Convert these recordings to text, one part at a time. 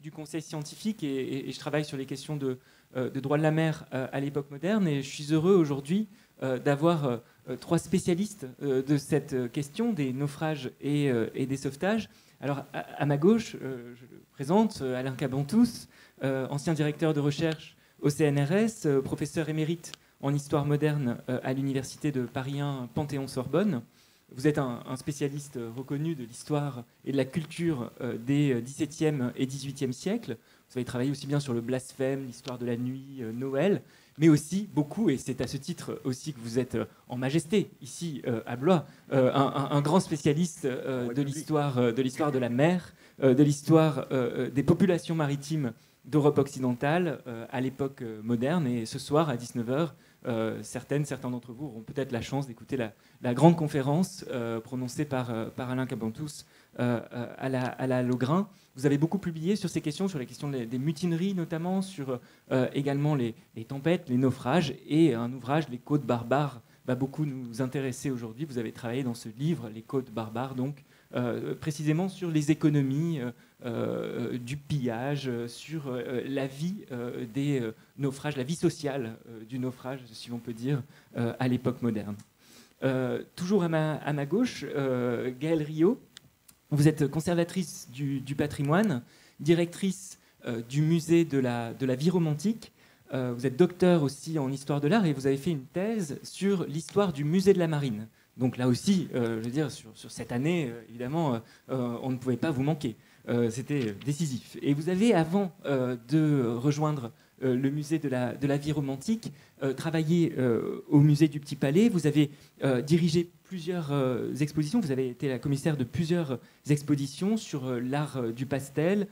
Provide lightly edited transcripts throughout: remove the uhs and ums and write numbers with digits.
du conseil scientifique et je travaille sur les questions de droit de la mer à l'époque moderne. Et je suis heureux aujourd'hui d'avoir trois spécialistes de cette question des naufrages et des sauvetages. Alors, à ma gauche, je le présente, Alain Cabantous, ancien directeur de recherche au CNRS, professeur émérite en histoire moderne à l'université de Paris 1 Panthéon-Sorbonne. Vous êtes un spécialiste reconnu de l'histoire et de la culture des XVIIe et XVIIIe siècles. Vous avez travaillé aussi bien sur le blasphème, l'histoire de la nuit, Noël, mais aussi beaucoup, et c'est à ce titre aussi que vous êtes en majesté ici à Blois, un grand spécialiste de l'histoire de la mer, de l'histoire des populations maritimes d'Europe occidentale à l'époque moderne. Et ce soir, à 19h, certains d'entre vous auront peut-être la chance d'écouter la grande conférence prononcée par Alain Cabantous à la Logrin. Vous avez beaucoup publié sur ces questions, sur la question des mutineries notamment, sur également les tempêtes, les naufrages, et un ouvrage, Les Côtes barbares, va beaucoup nous intéresser aujourd'hui. Vous avez travaillé dans ce livre, Les Côtes barbares, donc précisément sur les économies du pillage, sur la vie des naufrages, la vie sociale du naufrage, si l'on peut dire, à l'époque moderne. Toujours à ma gauche, Gaëlle Riot. Vous êtes conservatrice du patrimoine, directrice du musée de la vie romantique. Vous êtes docteur aussi en histoire de l'art et vous avez fait une thèse sur l'histoire du musée de la Marine. Donc là aussi, je veux dire, sur cette année, évidemment, on ne pouvait pas vous manquer. C'était décisif. Et vous avez, avant de rejoindre le musée de la vie romantique, travaillé au musée du Petit Palais. Vous avez dirigé plusieurs expositions. Vous avez été la commissaire de plusieurs expositions sur l'art du pastel,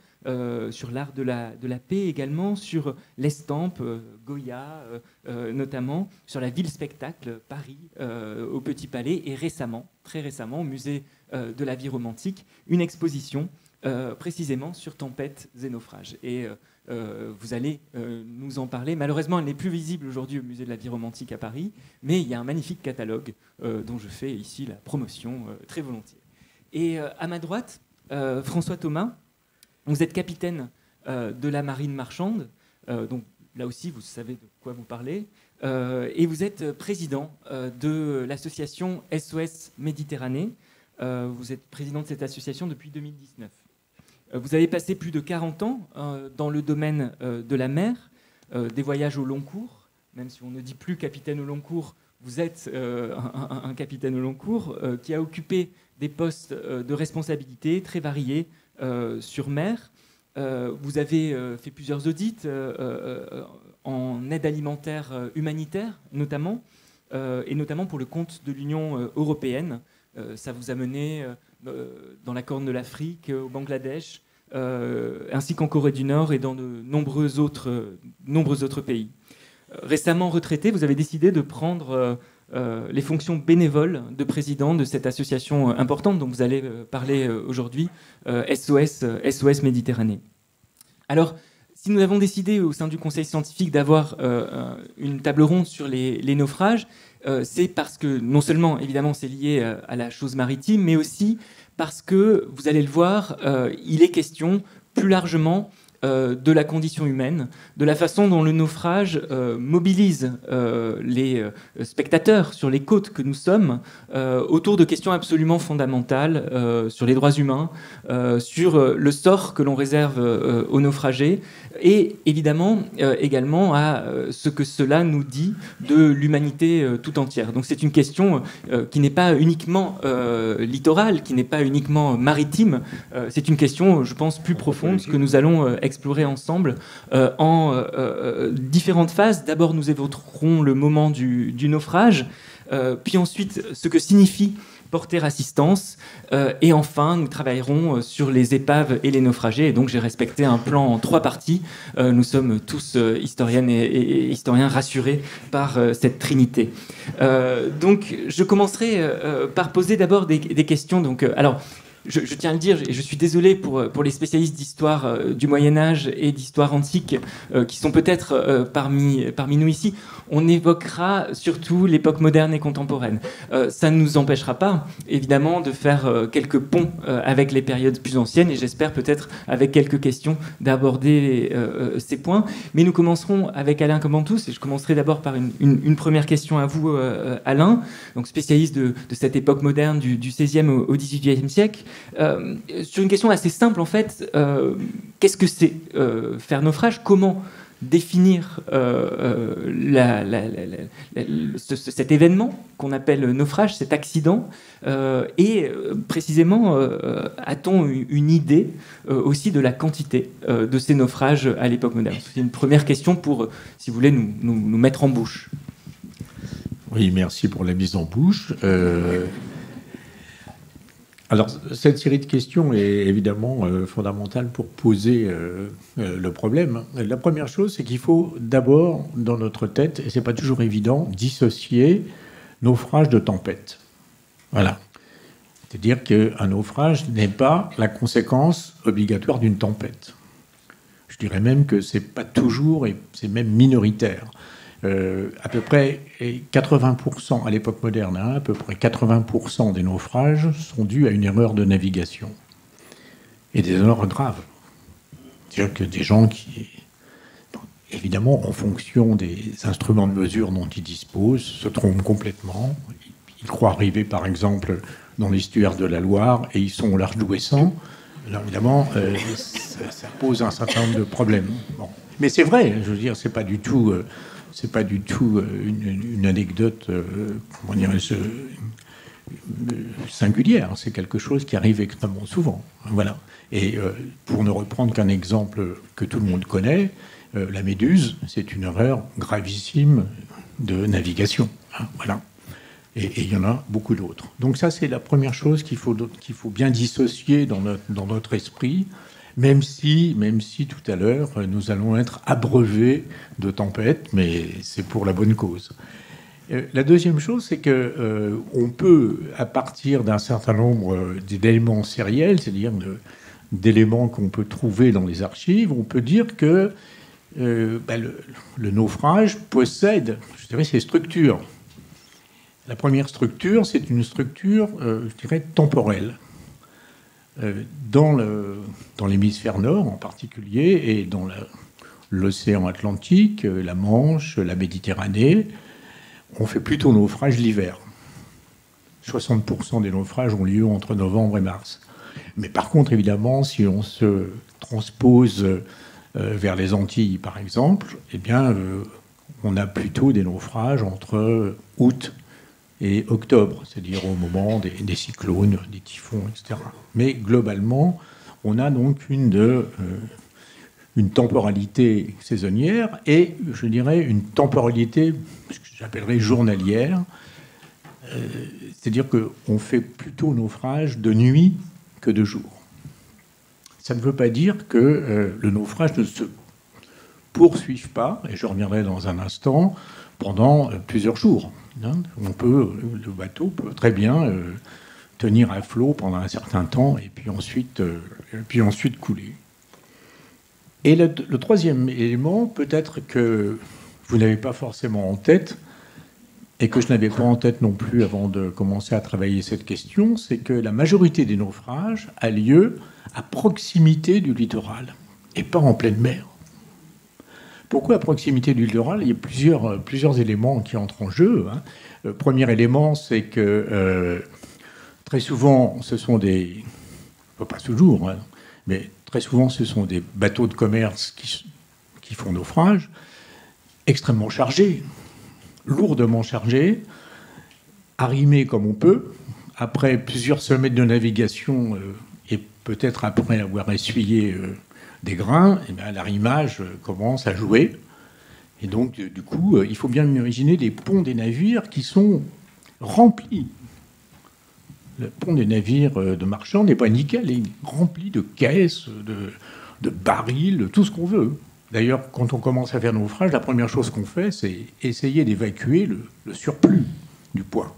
sur l'art de la paix également, sur l'estampe, Goya notamment, sur la ville-spectacle, Paris, au Petit Palais, et récemment, très récemment, au musée de la vie romantique, une exposition précisément sur tempêtes et naufrages. Et vous allez nous en parler. Malheureusement, elle n'est plus visible aujourd'hui au musée de la vie romantique à Paris, mais il y a un magnifique catalogue dont je fais ici la promotion très volontiers. Et à ma droite, François Thomas, vous êtes capitaine de la marine marchande, donc là aussi vous savez de quoi vous parlez, et vous êtes président de l'association SOS Méditerranée. Vous êtes président de cette association depuis 2019. Vous avez passé plus de 40 ans dans le domaine de la mer, des voyages au long cours, même si on ne dit plus capitaine au long cours, vous êtes un capitaine au long cours qui a occupé des postes de responsabilité très variés sur mer. Vous avez fait plusieurs audits en aide alimentaire humanitaire notamment, et notamment pour le compte de l'Union européenne. Ça vous a mené dans la Corne de l'Afrique, au Bangladesh, ainsi qu'en Corée du Nord et dans de nombreux autres pays. Récemment retraité, vous avez décidé de prendre les fonctions bénévoles de président de cette association importante dont vous allez parler aujourd'hui, SOS Méditerranée. Alors, si nous avons décidé au sein du Conseil scientifique d'avoir une table ronde sur les naufrages, c'est parce que non seulement, évidemment, c'est lié à la chose maritime, mais aussi parce que, vous allez le voir, il est question plus largement de la condition humaine, de la façon dont le naufrage mobilise les spectateurs sur les côtes que nous sommes autour de questions absolument fondamentales sur les droits humains, sur le sort que l'on réserve aux naufragés et évidemment également à ce que cela nous dit de l'humanité tout entière. Donc c'est une question qui n'est pas uniquement littorale, qui n'est pas uniquement maritime, c'est une question, je pense, plus profonde, ce que nous allons explorer ensemble en différentes phases. D'abord, nous évoquerons le moment du naufrage, puis ensuite ce que signifie porter assistance, et enfin nous travaillerons sur les épaves et les naufragés. Et donc j'ai respecté un plan en 3 parties. Nous sommes tous historiennes et historiens rassurés par cette trinité. Donc je commencerai par poser d'abord des questions. Donc alors je tiens à le dire, et je suis désolé pour les spécialistes d'histoire du Moyen-Âge et d'histoire antique qui sont peut-être parmi nous ici, on évoquera surtout l'époque moderne et contemporaine. Ça ne nous empêchera pas, évidemment, de faire quelques ponts avec les périodes plus anciennes, et j'espère peut-être, avec quelques questions, d'aborder ces points. Mais nous commencerons avec Alain Commentous, et je commencerai d'abord par une première question à vous, Alain, donc spécialiste de cette époque moderne du XVIe au XVIIIe siècle. Sur une question assez simple, en fait, qu'est-ce que c'est faire naufrage? Comment définir cet événement qu'on appelle naufrage, cet accident, et précisément, a-t-on une idée aussi de la quantité de ces naufrages à l'époque moderne? C'est une première question pour, si vous voulez, nous mettre en bouche. Oui, merci pour la mise en bouche. Alors, cette série de questions est évidemment fondamentale pour poser le problème. La première chose, c'est qu'il faut d'abord, dans notre tête, et c'est pas toujours évident, dissocier naufrage de tempête. Voilà. C'est-à-dire qu'un naufrage n'est pas la conséquence obligatoire d'une tempête. Je dirais même que c'est pas toujours, et c'est même minoritaire. À peu près 80% à l'époque moderne, hein, à peu près 80% des naufrages sont dus à une erreur de navigation. Et des erreurs graves. C'est-à-dire que des gens qui, évidemment, en fonction des instruments de mesure dont ils disposent, se trompent complètement. Ils croient arriver, par exemple, dans l'estuaire de la Loire et ils sont au large d'Ouessant. Alors, évidemment, ça pose un certain nombre de problèmes. Bon. Mais c'est vrai, je veux dire, c'est pas du tout une anecdote, comment dirais-je, singulière. C'est quelque chose qui arrive extrêmement souvent. Voilà. Et pour ne reprendre qu'un exemple que tout le monde connaît, la Méduse, c'est une erreur gravissime de navigation. Hein, voilà. Et il y en a beaucoup d'autres. Donc ça, c'est la première chose qu'il faut bien dissocier dans notre esprit. Même si tout à l'heure, nous allons être abreuvés de tempêtes, mais c'est pour la bonne cause. La deuxième chose, c'est qu'on peut, à partir d'un certain nombre d'éléments sériels, c'est-à-dire d'éléments qu'on peut trouver dans les archives, on peut dire que le naufrage possède, je dirais, ses structures. La première structure, c'est une structure, je dirais, temporelle. Dans l'hémisphère nord en particulier et dans l'océan Atlantique, la Manche, la Méditerranée, on fait plutôt naufrage l'hiver. 60% des naufrages ont lieu entre novembre et mars. Mais par contre, évidemment, si on se transpose vers les Antilles, par exemple, eh bien, on a plutôt des naufrages entre août et octobre, c'est-à-dire au moment des cyclones, des typhons, etc. Mais globalement, on a donc une temporalité saisonnière et, je dirais, une temporalité, ce que j'appellerais journalière, c'est-à-dire qu'on fait plutôt naufrage de nuit que de jour. Ça ne veut pas dire que le naufrage ne se poursuive pas, et je reviendrai dans un instant, pendant plusieurs jours. Le bateau peut très bien tenir à flot pendant un certain temps et puis ensuite couler. Et le troisième élément, peut-être que vous n'avez pas forcément en tête, et que je n'avais pas en tête non plus avant de commencer à travailler cette question, c'est que la majorité des naufrages a lieu à proximité du littoral et pas en pleine mer. Pourquoi à proximité du littoral? Il y a plusieurs éléments qui entrent en jeu. Hein. Le premier élément, c'est que très souvent, ce sont des... Pas toujours, hein, mais très souvent, ce sont des bateaux de commerce qui font naufrage, extrêmement chargés, lourdement chargés, arrimés comme on peut, après plusieurs semaines de navigation et peut-être après avoir essuyé... des grains, et bien, l'arrimage commence à jouer. Et donc, du coup, il faut bien imaginer les ponts des navires qui sont remplis. Le pont des navires de marchands n'est pas nickel, il est rempli de caisses, de barils, de tout ce qu'on veut. D'ailleurs, quand on commence à faire naufrage, la première chose qu'on fait, c'est essayer d'évacuer le surplus du poids.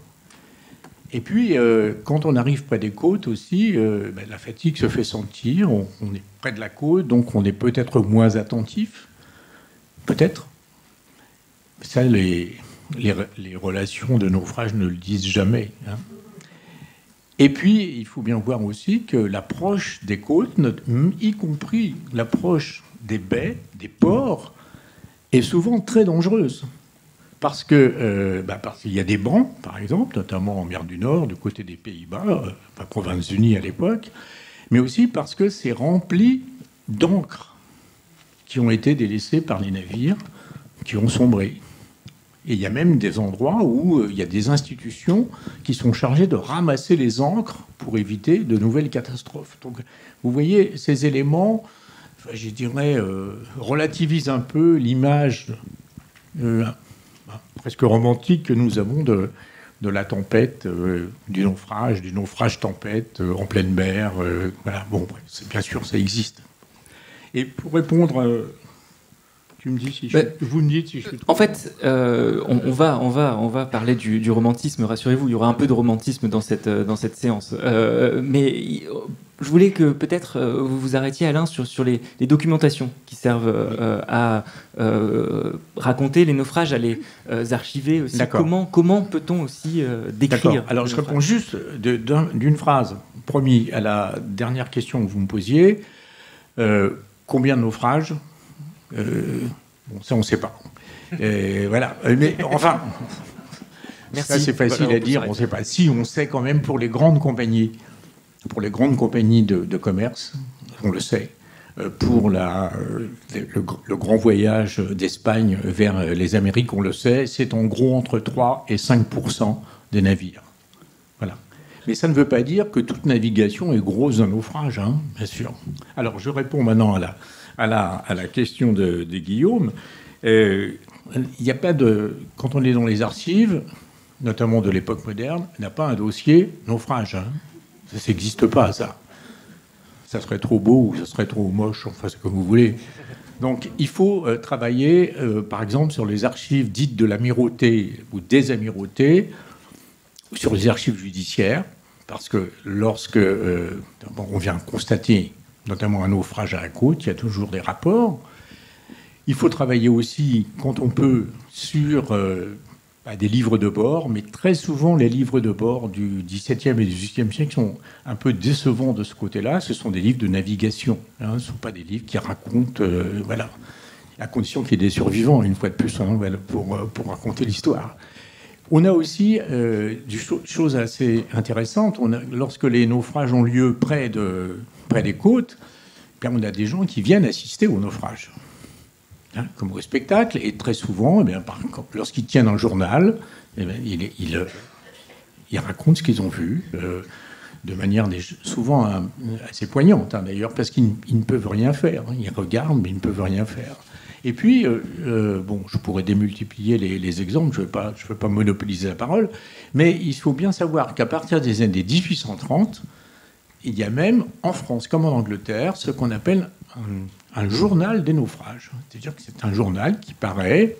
Et puis, quand on arrive près des côtes aussi, la fatigue se fait sentir. On est près de la côte, donc on est peut-être moins attentif. Peut-être. Ça, les relations de naufrage ne le disent jamais. Hein. Et puis, il faut bien voir aussi que l'approche des côtes, y compris l'approche des baies, des ports, est souvent très dangereuse. Parce qu'il y a des bancs, par exemple, notamment en mer du Nord, du côté des Pays-Bas, Provinces-Unies à l'époque, mais aussi parce que c'est rempli d'encre qui ont été délaissées par les navires qui ont sombré. Et il y a même des endroits où il y a des institutions qui sont chargées de ramasser les encres pour éviter de nouvelles catastrophes. Donc, vous voyez, ces éléments, je dirais, relativisent un peu l'image presque romantique que nous avons de la tempête, du naufrage tempête en pleine mer. Voilà. Bon, bien sûr, ça existe. Et pour répondre... Tu me dis si vous me dites si je suis... En fait, on va parler du romantisme, rassurez-vous, il y aura un peu de romantisme dans cette séance. Mais je voulais que peut-être vous vous arrêtiez, Alain, sur les documentations qui servent à raconter les naufrages, à les archiver aussi. Comment peut-on aussi décrire... Alors je réponds juste d'une phrase. Promis, à la dernière question que vous me posiez, combien de naufrages ? Ça, on ne sait pas. Voilà. Mais enfin, ça, c'est facile à dire. On ne sait pas. Si, on sait quand même pour les grandes compagnies de commerce, on le sait. Pour le grand voyage d'Espagne vers les Amériques, on le sait, c'est en gros entre 3 et 5% des navires. Voilà. Mais ça ne veut pas dire que toute navigation est grosse d'un naufrage, hein, bien sûr. Alors, je réponds maintenant à la question de Guillaume. Il n'y a pas de... Quand on est dans les archives, notamment de l'époque moderne, il n'y a pas un dossier naufrage. Hein. Ça n'existe pas, ça. Ça serait trop beau ou ça serait trop moche, enfin, c'est comme vous voulez. Donc, il faut travailler, par exemple, sur les archives dites de l'amirauté ou des amirautés, ou sur les archives judiciaires, parce que lorsque on vient constater notamment un naufrage à la côte, il y a toujours des rapports. Il faut travailler aussi, quand on peut, sur des livres de bord, mais très souvent, les livres de bord du XVIIe et du XVIIIe siècle sont un peu décevants de ce côté-là. Ce sont des livres de navigation. Hein, ce ne sont pas des livres qui racontent... voilà, à condition qu'il y ait des survivants, une fois de plus, hein, pour raconter l'histoire. On a aussi des choses assez intéressantes. Lorsque les naufrages ont lieu près des côtes, bien, on a des gens qui viennent assister au naufrage, hein, comme au spectacle. Et très souvent, lorsqu'ils tiennent un journal, ils racontent ce qu'ils ont vu, de manière souvent assez poignante, hein, d'ailleurs, parce qu'ils ne peuvent rien faire. Hein. Ils regardent, mais ils ne peuvent rien faire. Et puis, je pourrais démultiplier les exemples, je ne veux pas monopoliser la parole, mais il faut bien savoir qu'à partir des années 1830, il y a même, en France comme en Angleterre, ce qu'on appelle un journal des naufrages. C'est-à-dire que c'est un journal qui paraît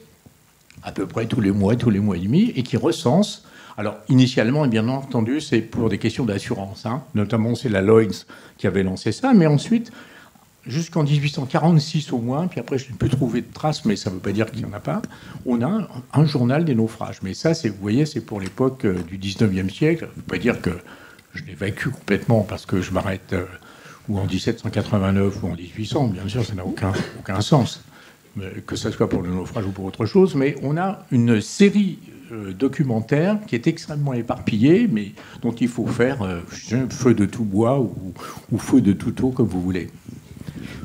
à peu près tous les mois et demi, et qui recense... Alors, initialement, bien entendu, c'est pour des questions d'assurance. Hein. Notamment, c'est la Lloyd's qui avait lancé ça, mais ensuite... Jusqu'en 1846 au moins, puis après je n'ai plus trouvé de traces, mais ça ne veut pas dire qu'il n'y en a pas, on a un journal des naufrages. Mais ça, vous voyez, c'est pour l'époque du 19e siècle. Ça ne veut pas dire que je l'évacue complètement parce que je m'arrête ou en 1789 ou en 1800, bien sûr, ça n'a aucun sens, que ce soit pour le naufrage ou pour autre chose. Mais on a une série documentaire qui est extrêmement éparpillée, mais dont il faut faire feu de tout bois ou feu de tout eau, comme vous voulez.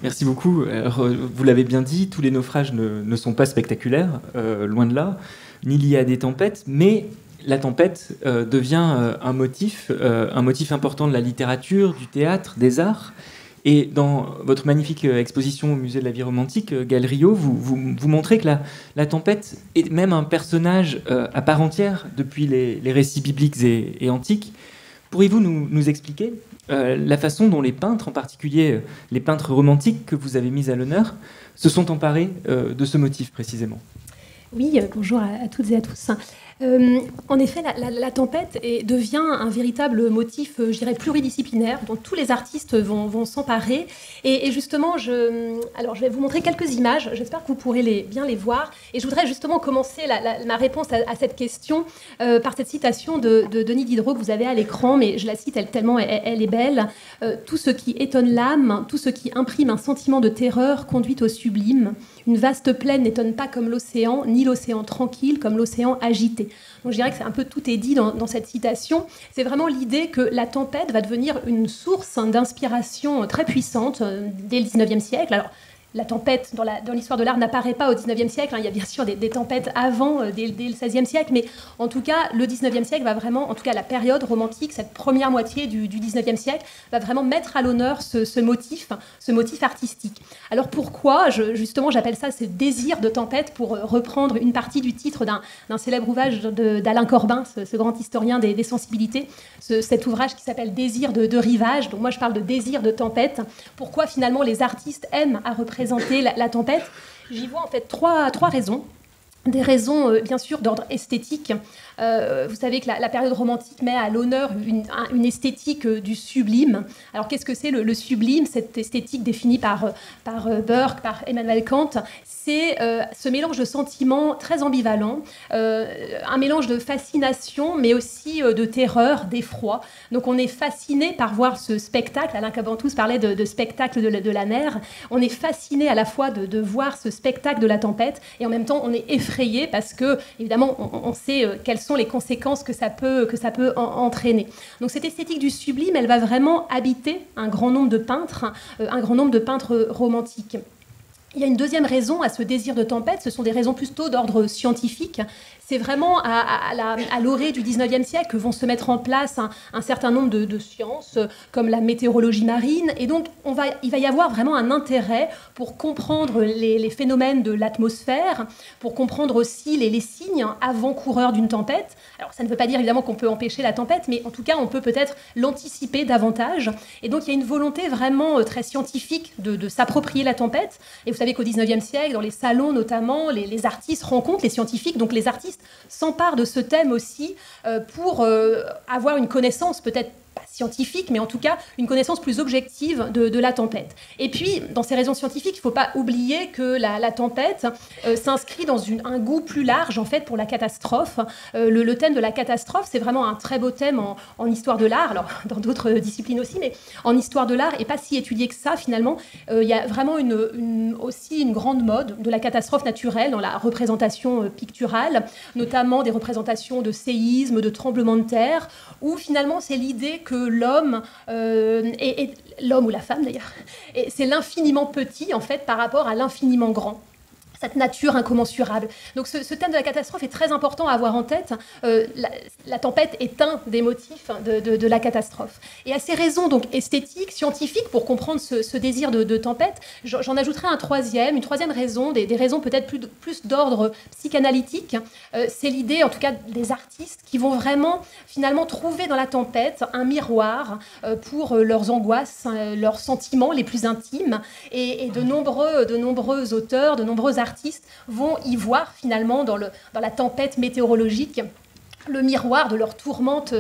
Merci beaucoup. Alors, vous l'avez bien dit, tous les naufrages ne sont pas spectaculaires, loin de là, ni liés à des tempêtes, mais la tempête devient un motif important de la littérature, du théâtre, des arts. Et dans votre magnifique exposition au Musée de la Vie romantique, Gaël Riault, vous montrez que la tempête est même un personnage à part entière depuis les récits bibliques et antiques. Pourriez-vous nous expliquer la façon dont les peintres, en particulier les peintres romantiques que vous avez mis à l'honneur, se sont emparés de ce motif précisément? Oui, bonjour à toutes et à tous. En effet, la tempête devient un véritable motif, je dirais, pluridisciplinaire, dont tous les artistes vont s'emparer. Et justement, alors, je vais vous montrer quelques images. J'espère que vous pourrez bien les voir. Et je voudrais justement commencer ma réponse à cette question par cette citation de Denis Diderot que vous avez à l'écran, mais je la cite tellement elle est belle. Tout ce qui étonne l'âme, tout ce qui imprime un sentiment de terreur conduit au sublime. Une vaste plaine n'étonne pas comme l'océan, ni l'océan tranquille comme l'océan agité. Donc je dirais que tout est dit dans cette citation. C'est vraiment l'idée que la tempête va devenir une source d'inspiration très puissante dès le XIXe siècle. Alors, la tempête dans l'histoire de l'art n'apparaît pas au XIXe siècle. Il y a bien sûr des tempêtes avant, dès le XVIe siècle, mais en tout cas, le XIXe siècle va vraiment, en tout cas la période romantique, cette première moitié du XIXe siècle, va vraiment mettre à l'honneur ce motif artistique. Alors pourquoi justement, j'appelle ça ce désir de tempête, pour reprendre une partie du titre d'un célèbre ouvrage d'Alain Corbin, ce grand historien des sensibilités, cet ouvrage qui s'appelle Désir de rivage. Donc moi, je parle de désir de tempête. Pourquoi finalement les artistes aiment à représenter la tempête? J'y vois en fait trois raisons. Des raisons, bien sûr, d'ordre esthétique. Vous savez que la période romantique met à l'honneur une esthétique du sublime. Alors, qu'est-ce que c'est le sublime? Cette esthétique définie par Burke, par Emmanuel Kant, c'est ce mélange de sentiments très ambivalents, un mélange de fascination, mais aussi de terreur, d'effroi. Donc, on est fasciné par voir ce spectacle. Alain Cabantous parlait de spectacle de la mer. On est fasciné à la fois de voir ce spectacle de la tempête, et en même temps, on est effrayé parce que, évidemment, on sait quelles sont les conséquences que ça peut entraîner. Donc cette esthétique du sublime, elle va vraiment habiter un grand nombre de peintres romantiques. Il y a une deuxième raison à ce désir de tempête, ce sont des raisons plutôt d'ordre scientifique. C'est vraiment à l'orée du XIXe siècle que vont se mettre en place un certain nombre de sciences, comme la météorologie marine. Et donc, il va y avoir vraiment un intérêt pour comprendre les phénomènes de l'atmosphère, pour comprendre aussi les signes avant-coureurs d'une tempête. Alors, ça ne veut pas dire évidemment qu'on peut empêcher la tempête, mais en tout cas, on peut peut-être l'anticiper davantage. Et donc, il y a une volonté vraiment très scientifique de s'approprier la tempête. Et vous savez qu'au XIXe siècle, dans les salons notamment, les artistes rencontrent les scientifiques, donc les artistes s'emparent de ce thème aussi pour avoir une connaissance peut-être pas scientifique, mais en tout cas une connaissance plus objective de la tempête. Et puis, dans ces raisons scientifiques, il ne faut pas oublier que la tempête s'inscrit dans un goût plus large, en fait, pour la catastrophe. Le thème de la catastrophe, c'est vraiment un très beau thème en histoire de l'art, alors dans d'autres disciplines aussi, mais en histoire de l'art, et pas si étudié que ça, finalement. Il y a vraiment aussi une grande mode de la catastrophe naturelle dans la représentation picturale, notamment des représentations de séismes, de tremblements de terre, où finalement c'est l'idée que l'homme, et l'homme ou la femme d'ailleurs, c'est l'infiniment petit en fait par rapport à l'infiniment grand. Cette nature incommensurable. Donc ce thème de la catastrophe est très important à avoir en tête. La tempête est un des motifs de la catastrophe. Et à ces raisons donc esthétiques, scientifiques, pour comprendre ce désir de tempête, j'en ajouterai une troisième raison, des raisons peut-être plus d'ordre psychanalytique. C'est l'idée, en tout cas, des artistes qui vont vraiment, finalement, trouver dans la tempête un miroir pour leurs angoisses, leurs sentiments les plus intimes. Et de nombreux auteurs, de nombreux artistes vont y voir finalement dans la tempête météorologique le miroir de leur tourmente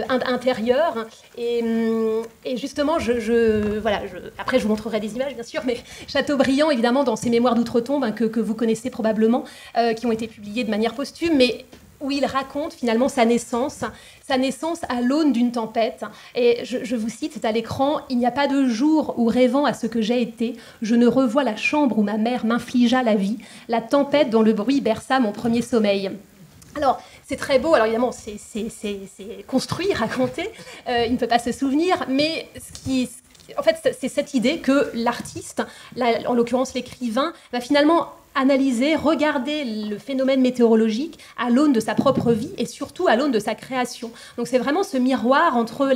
intérieure. Et justement, après je vous montrerai des images bien sûr, mais Chateaubriand, évidemment, dans ses mémoires d'outre-tombe, que vous connaissez probablement, qui ont été publiées de manière posthume, mais où il raconte finalement sa naissance à l'aune d'une tempête. Et je vous cite, c'est à l'écran: « Il n'y a pas de jour où, rêvant à ce que j'ai été, je ne revois la chambre où ma mère m'infligea la vie, la tempête dont le bruit berça mon premier sommeil. » Alors, c'est très beau, alors évidemment, c'est construit, raconté, il ne peut pas se souvenir, mais en fait, c'est cette idée que l'artiste, en l'occurrence l'écrivain, va finalement analyser, regarder le phénomène météorologique à l'aune de sa propre vie et surtout à l'aune de sa création. Donc c'est vraiment ce miroir entre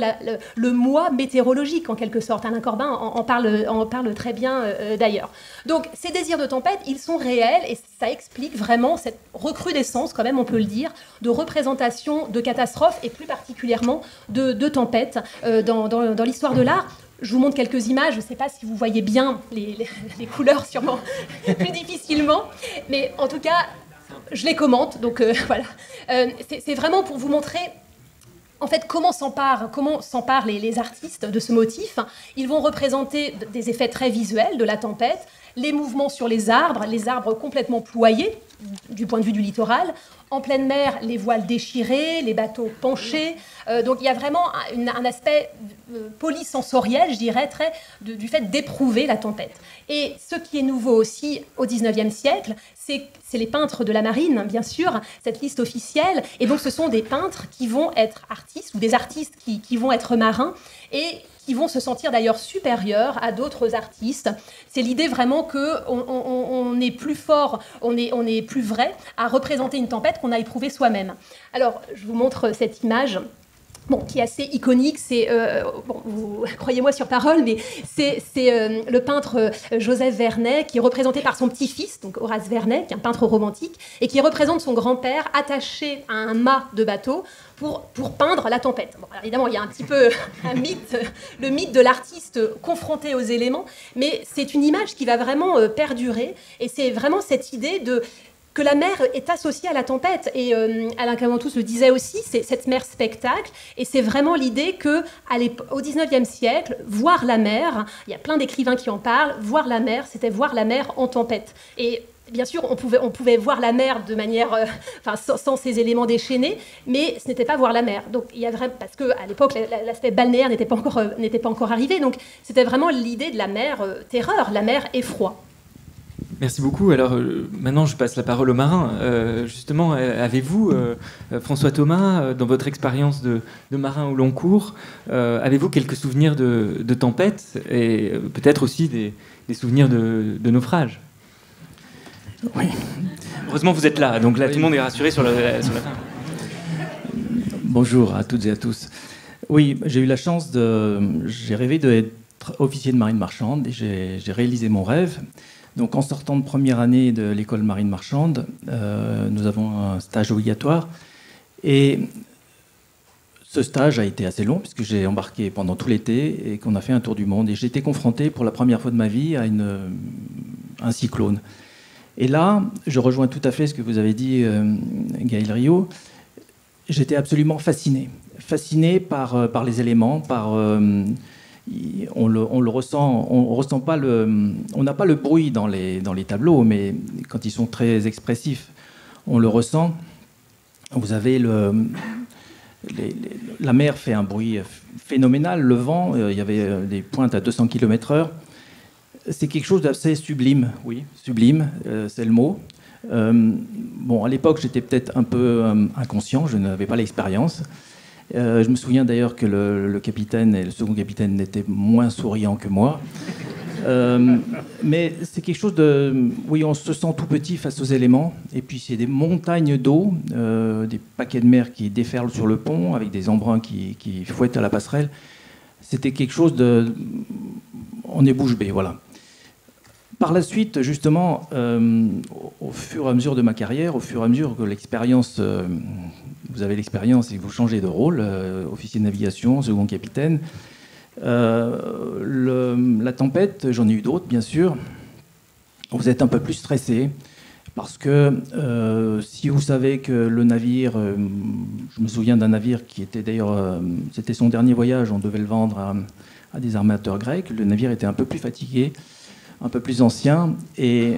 le moi météorologique en quelque sorte. Alain Corbin en parle très bien d'ailleurs. Donc ces désirs de tempête, ils sont réels et ça explique vraiment cette recrudescence, quand même on peut le dire, de représentation de catastrophes et plus particulièrement de tempêtes dans l'histoire de l'art. Je vous montre quelques images, je ne sais pas si vous voyez bien les couleurs, sûrement plus difficilement, mais en tout cas, je les commente, donc voilà. C'est vraiment pour vous montrer en fait comment s'emparent les artistes de ce motif. Ils vont représenter des effets très visuels de la tempête, les mouvements sur les arbres complètement ployés du point de vue du littoral. En pleine mer, les voiles déchirées, les bateaux penchés. Donc il y a vraiment un aspect polysensoriel, je dirais, du fait d'éprouver la tempête. Et ce qui est nouveau aussi au XIXe siècle, c'est les peintres de la marine, bien sûr, cette liste officielle. Et donc ce sont des peintres qui vont être artistes, ou des artistes qui vont être marins, et qui vont se sentir d'ailleurs supérieurs à d'autres artistes. C'est l'idée vraiment qu'on est plus fort, on est plus vrai à représenter une tempête qu'on a éprouvée soi-même. Alors, je vous montre cette image. Bon, qui est assez iconique, c'est, croyez-moi sur parole, mais c'est le peintre Joseph Vernet, qui est représenté par son petit-fils, donc Horace Vernet, qui est un peintre romantique, et qui représente son grand-père attaché à un mât de bateau pour peindre la tempête. Bon, alors évidemment, il y a un petit peu un mythe, le mythe de l'artiste confronté aux éléments, mais c'est une image qui va vraiment perdurer, et c'est vraiment cette idée que la mer est associée à la tempête. Et Alain Caventou le disait aussi, c'est cette mer spectacle. Et c'est vraiment l'idée qu'au XIXe siècle, voir la mer, il y a plein d'écrivains qui en parlent, voir la mer, c'était voir la mer en tempête. Et bien sûr, on pouvait voir la mer de manière, sans ces éléments déchaînés, mais ce n'était pas voir la mer. Donc, il y a vraiment, parce qu'à l'époque, l'aspect balnéaire n'était pas encore arrivé. Donc, c'était vraiment l'idée de la mer terreur, la mer effroi. Merci beaucoup. Alors maintenant, je passe la parole aux marins. Justement, avez-vous, François Thomas, dans votre expérience de marin au long cours, avez-vous quelques souvenirs de tempêtes et peut-être aussi des souvenirs de naufrages? Oui. Heureusement, vous êtes là, donc là, tout le monde est rassuré sur la fin. Bonjour à toutes et à tous. Oui, j'ai eu la chance j'ai rêvé d'être officier de marine marchande et j'ai réalisé mon rêve. Donc, en sortant de première année de l'école marine marchande, nous avons un stage obligatoire. Et ce stage a été assez long, puisque j'ai embarqué pendant tout l'été et qu'on a fait un tour du monde. Et j'ai été confronté pour la première fois de ma vie à un cyclone. Et là, je rejoins tout à fait ce que vous avez dit, Gaël Rio. J'étais absolument fasciné. Fasciné par les éléments, on le ressent, on n'a pas le bruit dans les tableaux, mais quand ils sont très expressifs, on le ressent. Vous avez la mer fait un bruit phénoménal, le vent, il y avait des pointes à 200 km/h. C'est quelque chose d'assez sublime, oui, sublime, c'est le mot. Bon, à l'époque, j'étais peut-être un peu inconscient, je n'avais pas l'expérience. Je me souviens d'ailleurs que le capitaine et le second capitaine étaient moins souriants que moi. Mais c'est quelque chose de... Oui, on se sent tout petit face aux éléments. Et puis, c'est des montagnes d'eau, des paquets de mer qui déferlent sur le pont, avec des embruns qui fouettent à la passerelle. C'était quelque chose de... On est bouche bée, voilà. Par la suite, justement, au fur et à mesure de ma carrière, au fur et à mesure que l'expérience... vous avez l'expérience et que vous changez de rôle, officier de navigation, second capitaine. La tempête, j'en ai eu d'autres, bien sûr. Vous êtes un peu plus stressé parce que si vous savez que le navire, je me souviens d'un navire qui était d'ailleurs, c'était son dernier voyage, on devait le vendre à des armateurs grecs. Le navire était un peu plus fatigué, un peu plus ancien, et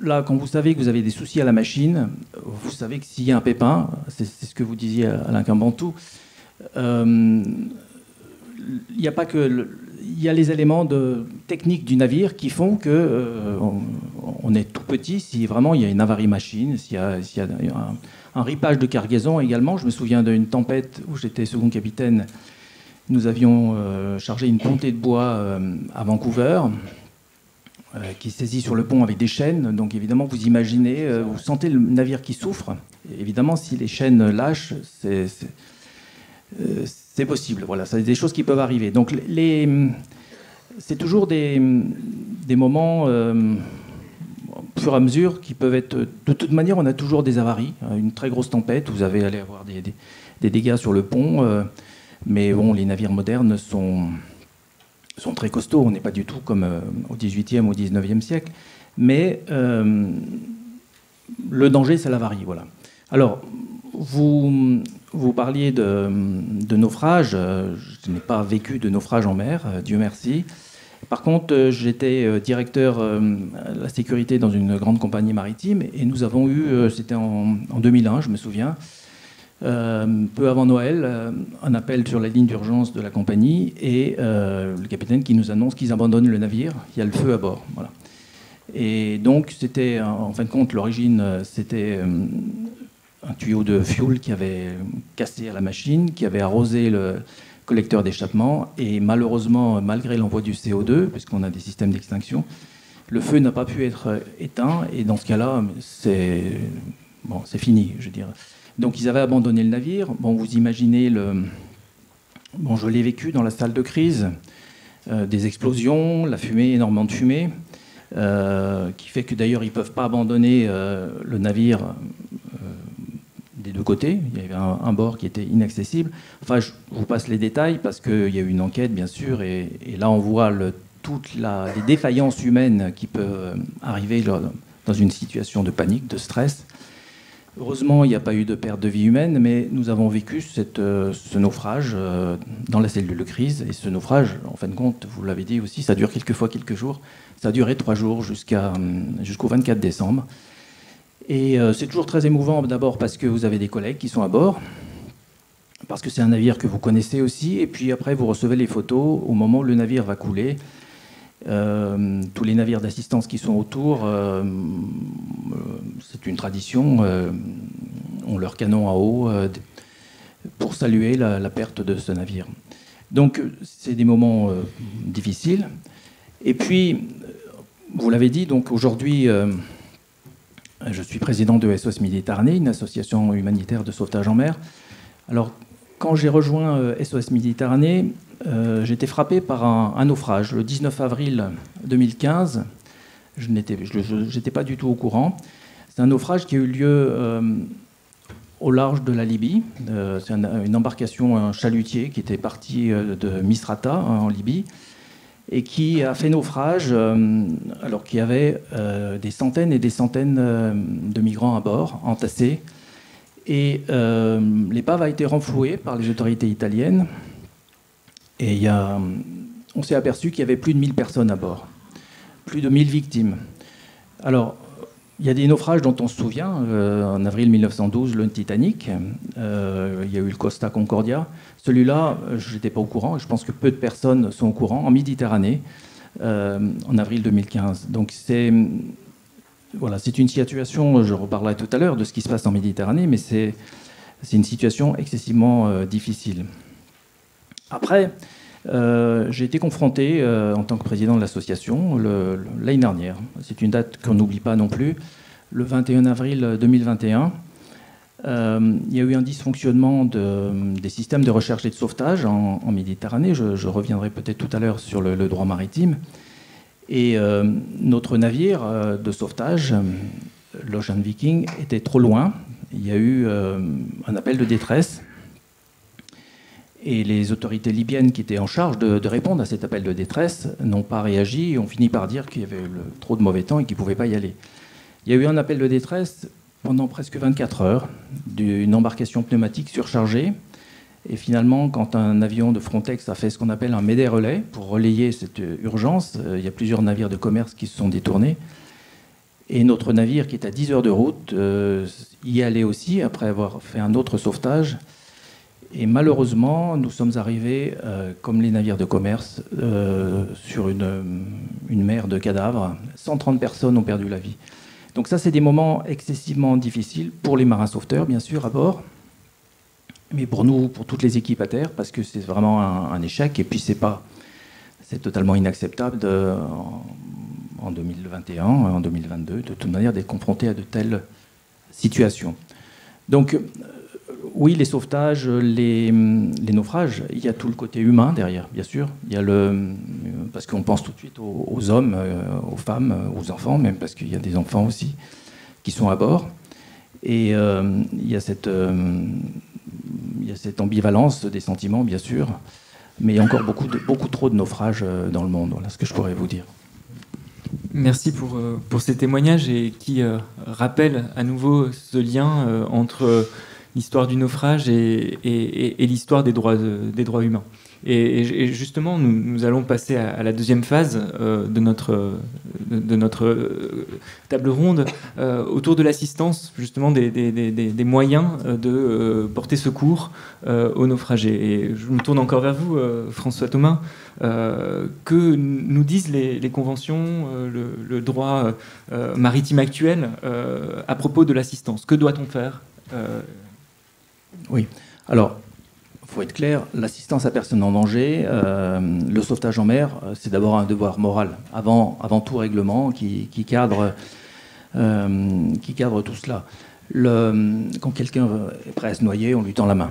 là, quand vous savez que vous avez des soucis à la machine, vous savez que s'il y a un pépin, c'est ce que vous disiez à Alain Caventou, il n'y a pas que... Il y a les éléments techniques du navire qui font qu'on est tout petit si vraiment il y a une avarie machine, s'il y a un ripage de cargaison également. Je me souviens d'une tempête où j'étais second capitaine. Nous avions chargé une pontée de bois à Vancouver, qui saisit sur le pont avec des chaînes. Donc évidemment, vous imaginez, vous sentez le navire qui souffre. Et évidemment, si les chaînes lâchent, c'est possible. Voilà, c'est des choses qui peuvent arriver. Donc c'est toujours des moments, au fur et à mesure, qui peuvent être... De toute manière, on a toujours des avaries. Une très grosse tempête, vous allez avoir des dégâts sur le pont. Mais bon, les navires modernes sont très costauds. On n'est pas du tout comme au XVIIIe ou au XIXe siècle. Mais le danger, c'est l'avarie. Voilà. Alors, vous parliez de naufrage. Je n'ai pas vécu de naufrage en mer, Dieu merci. Par contre, j'étais directeur de la sécurité dans une grande compagnie maritime et nous avons eu, c'était en 2001, je me souviens, peu avant Noël, un appel sur la ligne d'urgence de la compagnie et le capitaine qui nous annonce qu'ils abandonnent le navire, il y a le feu à bord. Voilà. Et donc, c'était, en fin de compte, l'origine, c'était un tuyau de fuel qui avait cassé à la machine, qui avait arrosé le collecteur d'échappement, et malheureusement, malgré l'envoi du CO2, puisqu'on a des systèmes d'extinction, le feu n'a pas pu être éteint, et dans ce cas-là, c'est fini, je dirais. Donc ils avaient abandonné le navire. Bon, vous imaginez Bon, je l'ai vécu dans la salle de crise, des explosions, la fumée, énormément de fumée, qui fait que d'ailleurs ils ne peuvent pas abandonner le navire des deux côtés. Il y avait un bord qui était inaccessible. Enfin, je vous passe les détails parce qu'il y a eu une enquête, bien sûr, et là on voit toutes les défaillances humaines qui peuvent arriver dans une situation de panique, de stress. Heureusement, il n'y a pas eu de perte de vie humaine, mais nous avons vécu ce naufrage dans la cellule de crise. Et ce naufrage, en fin de compte, vous l'avez dit aussi, ça dure quelquefois quelques jours. Ça a duré 3 jours jusqu'au 24 décembre. Et c'est toujours très émouvant, d'abord parce que vous avez des collègues qui sont à bord, parce que c'est un navire que vous connaissez aussi, et puis après, vous recevez les photos au moment où le navire va couler. Tous les navires d'assistance qui sont autour, c'est une tradition, ont leur canon à eau pour saluer la perte de ce navire. Donc c'est des moments difficiles. Et puis, vous l'avez dit, donc aujourd'hui, je suis président de SOS Méditerranée, une association humanitaire de sauvetage en mer. Alors, quand j'ai rejoint SOS Méditerranée, j'ai été frappé par un naufrage. Le 19 avril 2015, je n'étais pas du tout au courant. C'est un naufrage qui a eu lieu au large de la Libye. C'est une embarcation, un chalutier qui était parti de Misrata, en Libye, et qui a fait naufrage alors qu'il y avait des centaines et des centaines de migrants à bord, entassés. Et l'épave a été renflouée par les autorités italiennes. Et on s'est aperçu qu'il y avait plus de 1000 personnes à bord, plus de 1000 victimes. Alors, il y a des naufrages dont on se souvient. En avril 1912, le Titanic. Il y a eu le Costa Concordia. Celui-là, je n'étais pas au courant. Je pense que peu de personnes sont au courant. En Méditerranée, en avril 2015. Donc c'est une situation, je reparlerai tout à l'heure de ce qui se passe en Méditerranée, mais c'est une situation excessivement difficile. Après, j'ai été confronté en tant que président de l'association l'année dernière. C'est une date qu'on n'oublie pas non plus. Le 21 avril 2021, il y a eu un dysfonctionnement des systèmes de recherche et de sauvetage en Méditerranée. Je reviendrai peut-être tout à l'heure sur le droit maritime. Et notre navire de sauvetage, l'Ocean Viking, était trop loin. Il y a eu un appel de détresse. Et les autorités libyennes qui étaient en charge de répondre à cet appel de détresse n'ont pas réagi et ont fini par dire qu'il y avait trop de mauvais temps et qu'ils ne pouvaient pas y aller. Il y a eu un appel de détresse pendant presque 24 heures d'une embarcation pneumatique surchargée. Et finalement, quand un avion de Frontex a fait ce qu'on appelle un Médée-relais pour relayer cette urgence, il y a plusieurs navires de commerce qui se sont détournés. Et notre navire, qui est à 10 heures de route, y allait aussi après avoir fait un autre sauvetage. Et malheureusement, nous sommes arrivés, comme les navires de commerce, sur une mer de cadavres. 130 personnes ont perdu la vie. Donc ça, c'est des moments excessivement difficiles pour les marins sauveteurs, bien sûr, à bord, mais pour nous, pour toutes les équipes à terre, parce que c'est vraiment un échec. Et puis c'est totalement inacceptable en 2021, en 2022, de toute manière, d'être confronté à de telles situations. Donc oui, les sauvetages, les naufrages, il y a tout le côté humain derrière, bien sûr. Il y a parce qu'on pense tout de suite aux hommes, aux femmes, aux enfants, même parce qu'il y a des enfants aussi qui sont à bord. Et il y a cette ambivalence des sentiments, bien sûr. Mais il y a encore beaucoup trop de naufrages dans le monde. Voilà ce que je pourrais vous dire. Merci pour ces témoignages et qui rappellent à nouveau ce lien entre l'histoire du naufrage et l'histoire des droits humains. Et justement, nous allons passer à la deuxième phase de notre table ronde autour de l'assistance, justement des moyens de porter secours aux naufragés. Et je me tourne encore vers vous, François Thomas. Que nous disent les conventions, le droit maritime actuel à propos de l'assistance? Que doit-on faire? Oui, alors, il faut être clair, l'assistance à personne en danger, le sauvetage en mer, c'est d'abord un devoir moral, avant tout règlement qui cadre tout cela. Quand quelqu'un est prêt à se noyer, on lui tend la main.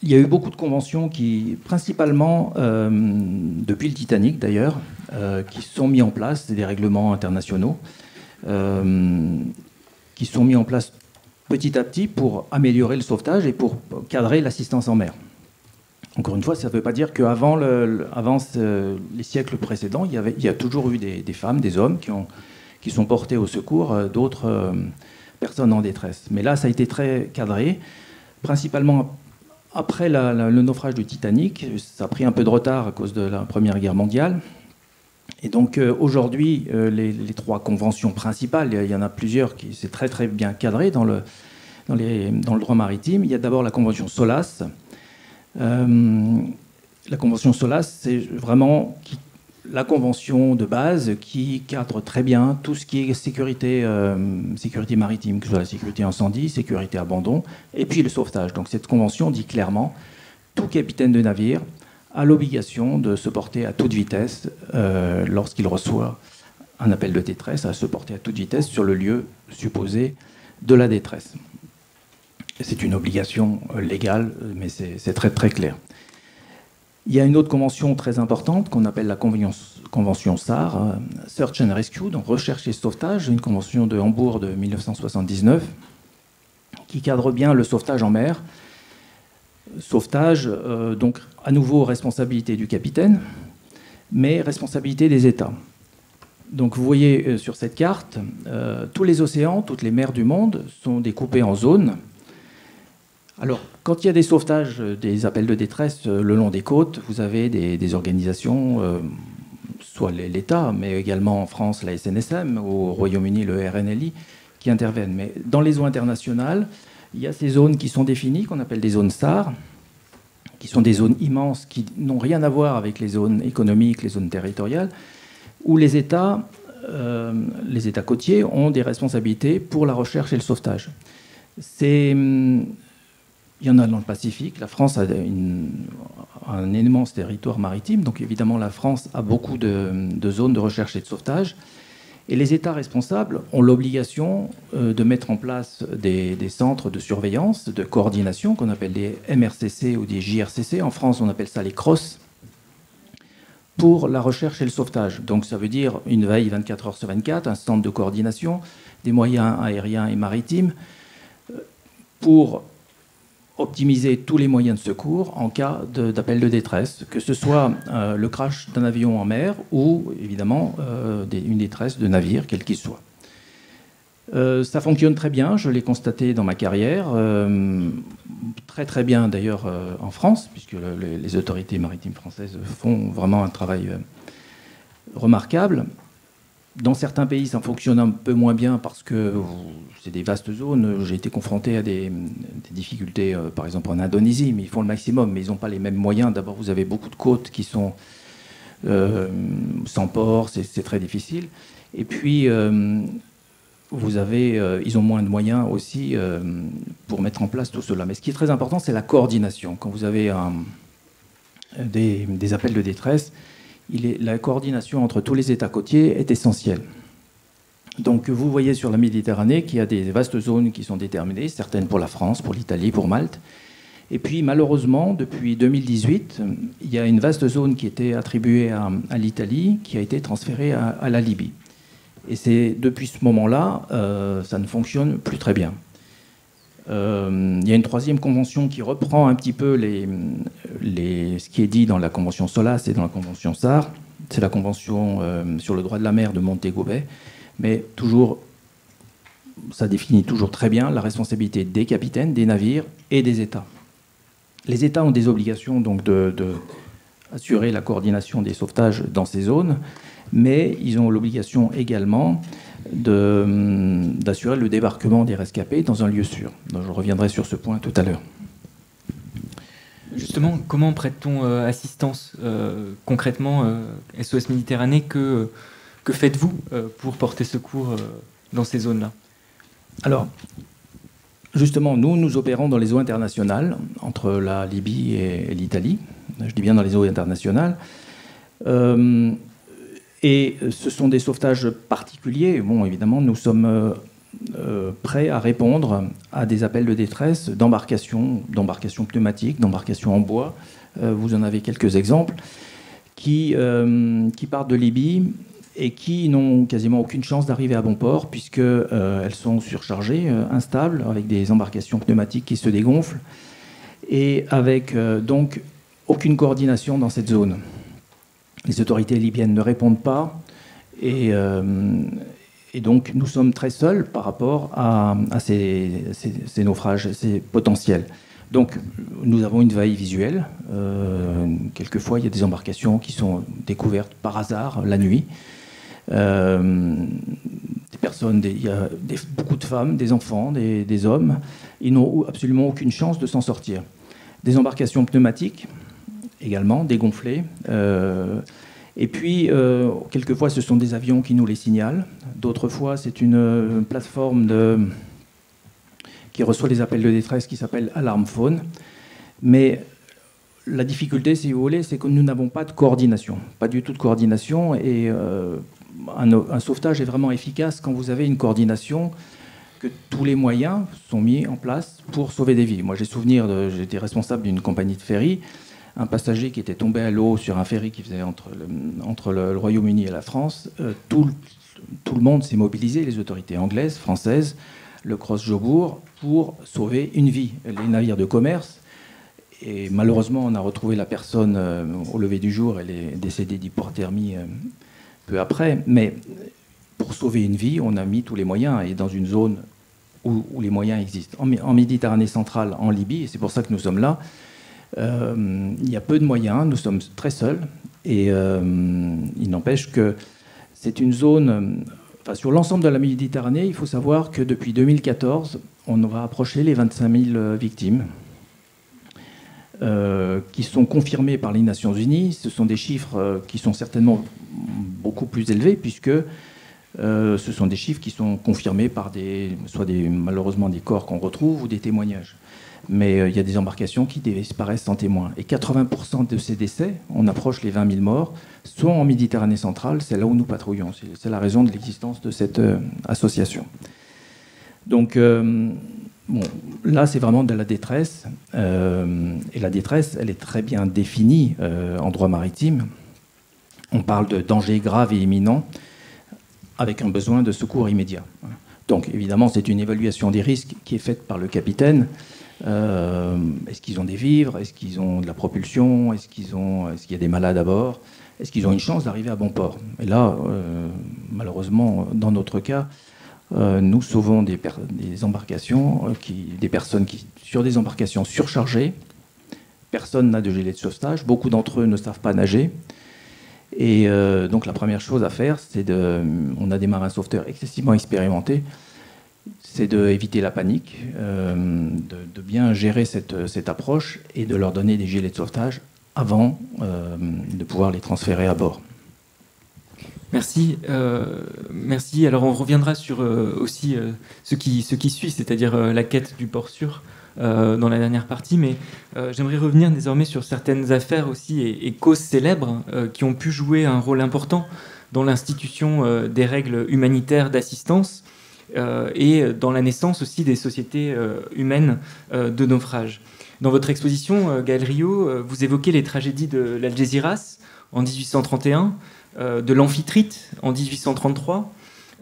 Il y a eu beaucoup de conventions qui, principalement depuis le Titanic d'ailleurs, qui sont mis en place, c'est des règlements internationaux, qui sont mis en place petit à petit pour améliorer le sauvetage et pour cadrer l'assistance en mer. Encore une fois, ça ne veut pas dire qu'avant les siècles précédents, il y a toujours eu des femmes, des hommes qui sont portés au secours d'autres personnes en détresse. Mais là, ça a été très cadré, principalement après le naufrage du Titanic. Ça a pris un peu de retard à cause de la Première Guerre mondiale. Et donc aujourd'hui, les trois conventions principales, il y en a plusieurs c'est très très bien cadré dans le droit maritime. Il y a d'abord la convention SOLAS. La convention SOLAS, c'est vraiment la convention de base qui cadre très bien tout ce qui est sécurité maritime, que ce soit la sécurité incendie, sécurité abandon, et puis le sauvetage. Donc cette convention dit clairement tout capitaine de navire a l'obligation de se porter à toute vitesse lorsqu'il reçoit un appel de détresse, à se porter à toute vitesse sur le lieu supposé de la détresse. C'est une obligation légale, mais c'est très très clair. Il y a une autre convention très importante qu'on appelle la convention SAR, Search and Rescue, donc recherche et sauvetage, une convention de Hambourg de 1979, qui cadre bien le sauvetage en mer. Sauvetage, donc à nouveau responsabilité du capitaine, mais responsabilité des États. Donc vous voyez sur cette carte, tous les océans, toutes les mers du monde sont découpées en zones. Alors, quand il y a des sauvetages, des appels de détresse le long des côtes, vous avez des organisations, soit l'État, mais également en France la SNSM, au Royaume-Uni le RNLI, qui interviennent. Mais dans les eaux internationales, il y a ces zones qui sont définies, qu'on appelle des zones SAR, qui sont des zones immenses, qui n'ont rien à voir avec les zones économiques, les zones territoriales, où les États côtiers ont des responsabilités pour la recherche et le sauvetage. Il y en a dans le Pacifique. La France a un immense territoire maritime, donc évidemment la France a beaucoup de zones de recherche et de sauvetage. Et les États responsables ont l'obligation de mettre en place des centres de surveillance, de coordination, qu'on appelle des MRCC ou des JRCC. En France, on appelle ça les CROSS, pour la recherche et le sauvetage. Donc ça veut dire une veille 24 heures sur 24, un centre de coordination, des moyens aériens et maritimes, pour optimiser tous les moyens de secours en cas d'appel de détresse, que ce soit le crash d'un avion en mer ou évidemment une détresse de navire, quel qu'il soit. Ça fonctionne très bien, je l'ai constaté dans ma carrière, très très bien d'ailleurs en France, puisque les autorités maritimes françaises font vraiment un travail remarquable. Dans certains pays, ça fonctionne un peu moins bien parce que c'est des vastes zones. J'ai été confronté à des difficultés, par exemple en Indonésie, mais ils font le maximum, mais ils n'ont pas les mêmes moyens. D'abord, vous avez beaucoup de côtes qui sont sans port, c'est très difficile. Et puis, ils ont moins de moyens aussi pour mettre en place tout cela. Mais ce qui est très important, c'est la coordination. Quand vous avez des appels de détresse, la coordination entre tous les États côtiers est essentielle. Donc vous voyez sur la Méditerranée qu'il y a des vastes zones qui sont déterminées, certaines pour la France, pour l'Italie, pour Malte. Et puis malheureusement, depuis 2018, il y a une vaste zone qui était attribuée à l'Italie, qui a été transférée à la Libye. Et c'est depuis ce moment-là, ça ne fonctionne plus très bien. Il y a une troisième convention qui reprend un petit peu ce qui est dit dans la convention SOLAS et dans la convention SAR, c'est la Convention sur le droit de la mer de Montego Bay, mais toujours, ça définit toujours très bien la responsabilité des capitaines, des navires et des États. Les États ont des obligations donc de assurer la coordination des sauvetages dans ces zones, mais ils ont l'obligation également d'assurer le débarquement des rescapés dans un lieu sûr. Donc, je reviendrai sur ce point tout à l'heure. Justement, comment prête-t-on assistance concrètement SOS Méditerranée, que faites-vous pour porter secours dans ces zones-là? Alors, justement, nous opérons dans les eaux internationales, entre la Libye et l'Italie. Je dis bien dans les eaux internationales. Et ce sont des sauvetages particuliers. Bon, évidemment, nous sommes prêts à répondre à des appels de détresse d'embarcations pneumatiques, d'embarcations en bois. Vous en avez quelques exemples qui partent de Libye et qui n'ont quasiment aucune chance d'arriver à bon port puisqu'elles sont surchargées, instables, avec des embarcations pneumatiques qui se dégonflent et avec donc aucune coordination dans cette zone. Les autorités libyennes ne répondent pas et donc nous sommes très seuls par rapport à ces naufrages, ces potentiels. Donc nous avons une veille visuelle. Quelquefois, il y a des embarcations qui sont découvertes par hasard la nuit. Des personnes, il y a beaucoup de femmes, des enfants, des hommes. Ils n'ont absolument aucune chance de s'en sortir. Des embarcations pneumatiques également, dégonflées. Et puis, quelquefois, ce sont des avions qui nous les signalent. D'autres fois, c'est une plateforme qui reçoit des appels de détresse qui s'appelle Alarm Phone. Mais la difficulté, si vous voulez, c'est que nous n'avons pas de coordination. Pas du tout de coordination. Et un sauvetage est vraiment efficace quand vous avez une coordination, que tous les moyens sont mis en place pour sauver des vies. Moi, j'ai souvenir, j'étais responsable d'une compagnie de ferry. Un passager qui était tombé à l'eau sur un ferry qui faisait entre le Royaume-Uni et la France, tout le monde s'est mobilisé, les autorités anglaises, françaises, le Cross-Jobour, pour sauver une vie. Les navires de commerce, et malheureusement on a retrouvé la personne au lever du jour, elle est décédée d'hypothermie peu après, mais pour sauver une vie, on a mis tous les moyens, et dans une zone où les moyens existent. En Méditerranée centrale, en Libye, et c'est pour ça que nous sommes là, il y a peu de moyens, nous sommes très seuls, et il n'empêche que c'est une zone, sur l'ensemble de la Méditerranée, il faut savoir que depuis 2014, on va approcher les 25 000 victimes, qui sont confirmées par les Nations Unies. Ce sont des chiffres qui sont certainement beaucoup plus élevés, puisque ce sont des chiffres qui sont confirmés par malheureusement des corps qu'on retrouve ou des témoignages. Mais il y a des embarcations qui disparaissent sans témoin. Et 80% de ces décès, on approche les 20 000 morts, sont en Méditerranée centrale, c'est là où nous patrouillons. C'est la raison de l'existence de cette association. Donc là, c'est vraiment de la détresse. Et la détresse, elle est très bien définie en droit maritime. On parle de danger grave et imminent, avec un besoin de secours immédiat. Donc évidemment, c'est une évaluation des risques qui est faite par le capitaine. Est-ce qu'ils ont des vivres? Est-ce qu'ils ont de la propulsion? Est-ce qu'il y a des malades à bord? Est-ce qu'ils ont une chance d'arriver à bon port? Et là, malheureusement, dans notre cas, nous sauvons des embarcations, des personnes sur des embarcations surchargées. Personne n'a de gilet de sauvetage. Beaucoup d'entre eux ne savent pas nager. Et donc la première chose à faire, on a des marins sauveteurs excessivement expérimentés, c'est d'éviter la panique, de bien gérer cette approche et de leur donner des gilets de sauvetage avant de pouvoir les transférer à bord. Merci. Merci. Alors on reviendra sur aussi ce qui suit, c'est-à-dire la quête du port sûr dans la dernière partie, mais j'aimerais revenir désormais sur certaines affaires aussi et causes célèbres qui ont pu jouer un rôle important dans l'institution des règles humanitaires d'assistance et dans la naissance aussi des sociétés humaines de naufrage. Dans votre exposition, Gaël Rio, vous évoquez les tragédies de l'Algésiras en 1831, de l'Amphitrite en 1833,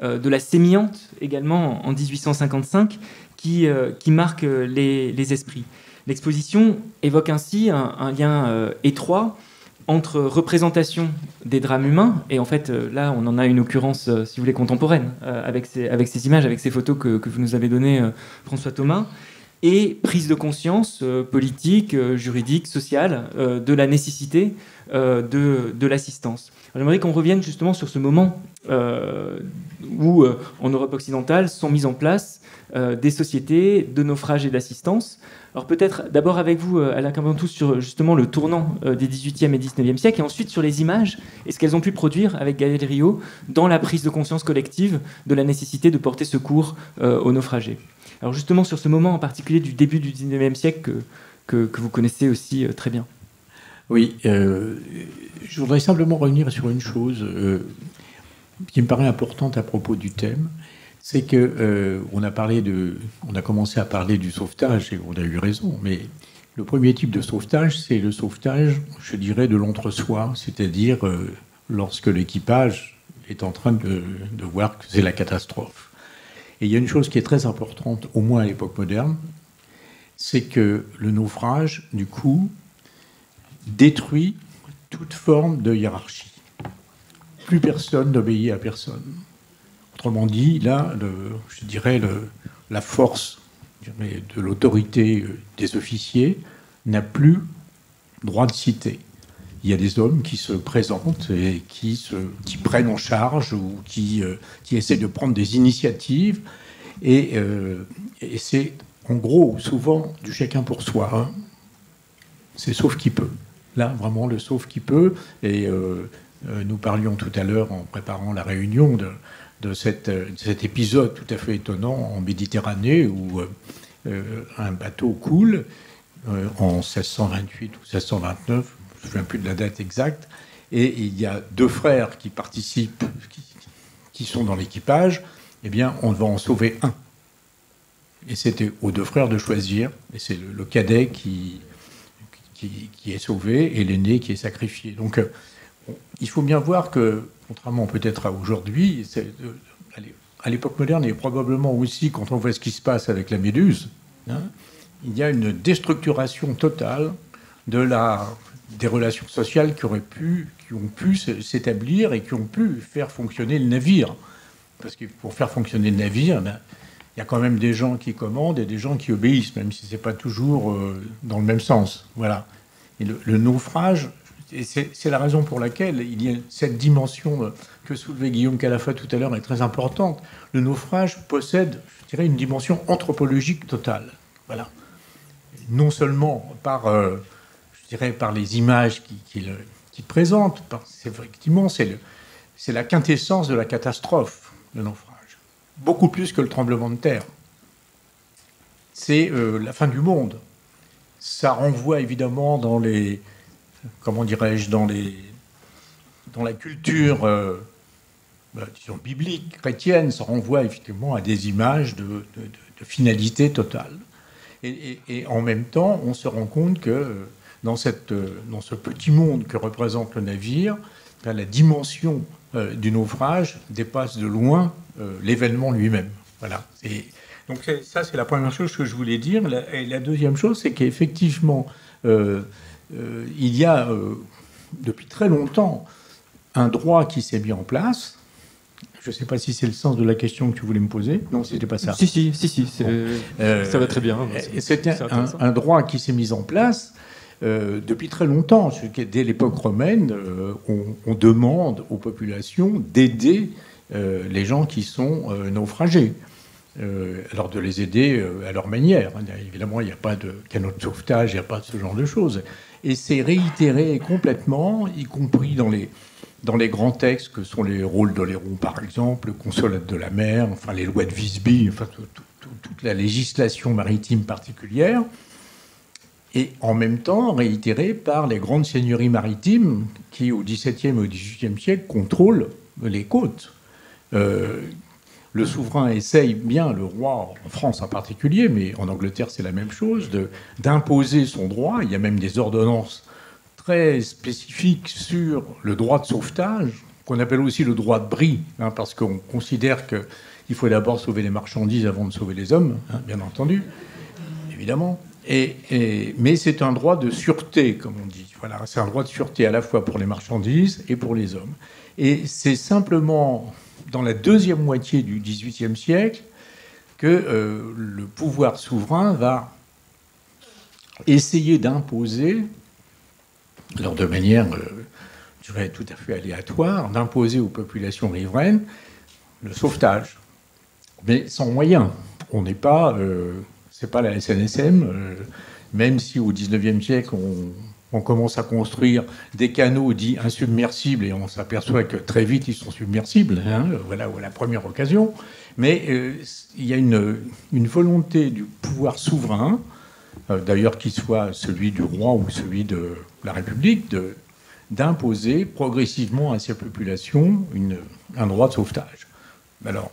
de la Sémillante également en 1855, qui marquent les esprits. L'exposition évoque ainsi un lien étroit entre représentation des drames humains, et en fait là on en a une occurrence, si vous voulez, contemporaine, avec ces images, avec ces photos que vous nous avez données, François Thomas, et prise de conscience politique, juridique, sociale, de la nécessité de l'assistance. J'aimerais qu'on revienne justement sur ce moment où, en Europe occidentale, sont mises en place des sociétés de naufrage et d'assistance. Alors peut-être d'abord avec vous, Alain Campantou, sur justement le tournant des XVIIIe et XIXe siècles, et ensuite sur les images et ce qu'elles ont pu produire avec Gaël Riot dans la prise de conscience collective de la nécessité de porter secours aux naufragés. Alors justement sur ce moment en particulier du début du XIXe siècle que vous connaissez aussi très bien. Oui, je voudrais simplement revenir sur une chose qui me paraît importante à propos du thème. C'est que on a commencé à parler du sauvetage, et on a eu raison, mais le premier type de sauvetage, c'est le sauvetage, je dirais, de l'entre-soi, c'est-à-dire lorsque l'équipage est en train de voir que c'est la catastrophe. Et il y a une chose qui est très importante, au moins à l'époque moderne, c'est que le naufrage, du coup, détruit toute forme de hiérarchie. Plus personne n'obéit à personne. Autrement dit, là, je dirais, la force de l'autorité des officiers n'a plus droit de citer. Il y a des hommes qui se présentent et qui prennent en charge ou qui essaient de prendre des initiatives. Et c'est, en gros, souvent du chacun pour soi. Hein. C'est sauf qui peut. Là, vraiment, le sauf qui peut. Et nous parlions tout à l'heure, en préparant la réunion, de cet épisode tout à fait étonnant en Méditerranée où un bateau coule en 1628 ou 1629, je ne me souviens plus de la date exacte, et il y a deux frères qui participent, qui sont dans l'équipage. Eh bien, on va en sauver un. Et c'était aux deux frères de choisir, et c'est le cadet qui est sauvé et l'aîné qui est sacrifié. Donc, il faut bien voir que, contrairement peut-être à aujourd'hui, à l'époque moderne, et probablement aussi quand on voit ce qui se passe avec la Méduse, hein, il y a une déstructuration totale des relations sociales qui ont pu s'établir et qui ont pu faire fonctionner le navire. Parce que pour faire fonctionner le navire, il y a quand même des gens qui commandent et des gens qui obéissent, même si ce n'est pas toujours dans le même sens. Voilà. Et le naufrage, et c'est la raison pour laquelle il y a cette dimension que soulevait Guillaume Calafa tout à l'heure est très importante. Le naufrage possède, je dirais, une dimension anthropologique totale. Voilà. Non seulement par les images qu'il présente, effectivement, c'est la quintessence de la catastrophe, le naufrage. Beaucoup plus que le tremblement de terre. C'est la fin du monde. Ça renvoie évidemment dans la culture disons biblique, chrétienne, ça renvoie effectivement à des images de finalité totale. Et en même temps, on se rend compte que dans ce petit monde que représente le navire, la dimension du naufrage dépasse de loin l'événement lui-même. Voilà. Et donc ça, c'est la première chose que je voulais dire. Et la deuxième chose, c'est qu'effectivement, il y a depuis très longtemps un droit qui s'est mis en place. Je ne sais pas si c'est le sens de la question que tu voulais me poser. Non, c'était pas ça. Si, ça va très bien. C'était un droit qui s'est mis en place depuis très longtemps. Dès l'époque romaine, on demande aux populations d'aider les gens qui sont naufragés. Alors de les aider à leur manière. Évidemment, il n'y a pas de canot de sauvetage, il n'y a pas de ce genre de choses. Et c'est réitéré complètement, y compris dans les grands textes que sont les rôles d'Oléron, par exemple, le Consolate de la mer, enfin les lois de Visby, enfin toute la législation maritime particulière, et en même temps réitéré par les grandes seigneuries maritimes qui, au XVIIe et au XVIIIe siècle, contrôlent les côtes. Le souverain essaye bien, le roi, en France en particulier, mais en Angleterre c'est la même chose, d'imposer son droit. Il y a même des ordonnances très spécifiques sur le droit de sauvetage, qu'on appelle aussi le droit de bris, hein, parce qu'on considère qu'il faut d'abord sauver les marchandises avant de sauver les hommes, hein, bien entendu, évidemment. Mais c'est un droit de sûreté, comme on dit. Voilà, c'est un droit de sûreté à la fois pour les marchandises et pour les hommes. Et c'est simplement dans la deuxième moitié du XVIIIe siècle que le pouvoir souverain va essayer d'imposer, alors de manière, je dirais, tout à fait aléatoire, d'imposer aux populations riveraines le sauvetage, mais sans moyens. On n'est pas... c'est pas la SNSM, même si au XIXe siècle, on commence à construire des canaux dits insubmersibles, et on s'aperçoit que très vite, ils sont submersibles, hein, voilà la première occasion. Mais il y a une volonté du pouvoir souverain, d'ailleurs qu'il soit celui du roi ou celui de la République, d'imposer progressivement à ces populations un droit de sauvetage. Alors,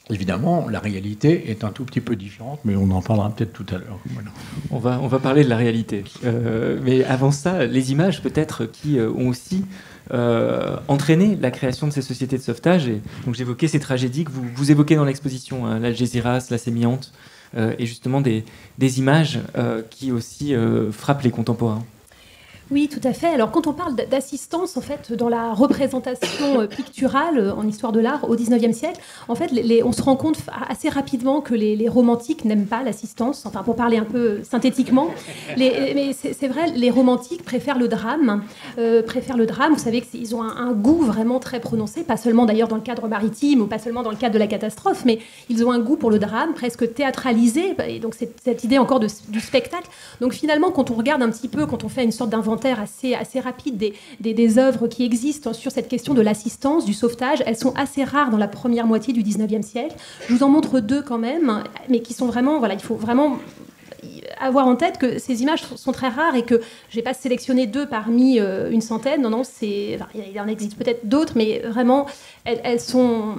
évidemment, la réalité est un tout petit peu différente, mais on en parlera peut-être tout à l'heure. Voilà. On va parler de la réalité. Mais avant ça, les images peut-être qui ont aussi entraîné la création de ces sociétés de sauvetage. Et donc j'évoquais ces tragédies que vous évoquez dans l'exposition, hein, l'Algésiras, la Sémillante, et justement des images qui aussi frappent les contemporains. Oui, tout à fait. Alors, quand on parle d'assistance, en fait, dans la représentation picturale en histoire de l'art au XIXe siècle, en fait, on se rend compte assez rapidement que les romantiques n'aiment pas l'assistance. Enfin, pour parler un peu synthétiquement, mais c'est vrai, les romantiques préfèrent le drame. Vous savez qu'ils ont un goût vraiment très prononcé, pas seulement d'ailleurs dans le cadre maritime ou pas seulement dans le cadre de la catastrophe, mais ils ont un goût pour le drame, presque théâtralisé. Et donc, c'est cette idée encore du spectacle. Donc, finalement, quand on regarde un petit peu, quand on fait une sorte d'inventaire assez rapide des œuvres qui existent sur cette question de l'assistance, du sauvetage. Elles sont assez rares dans la première moitié du XIXe siècle. Je vous en montre deux quand même, mais qui sont vraiment... Voilà, il faut vraiment avoir en tête que ces images sont très rares et que je n'ai pas sélectionné deux parmi une centaine. Non, il en existe peut-être d'autres, mais vraiment, elles sont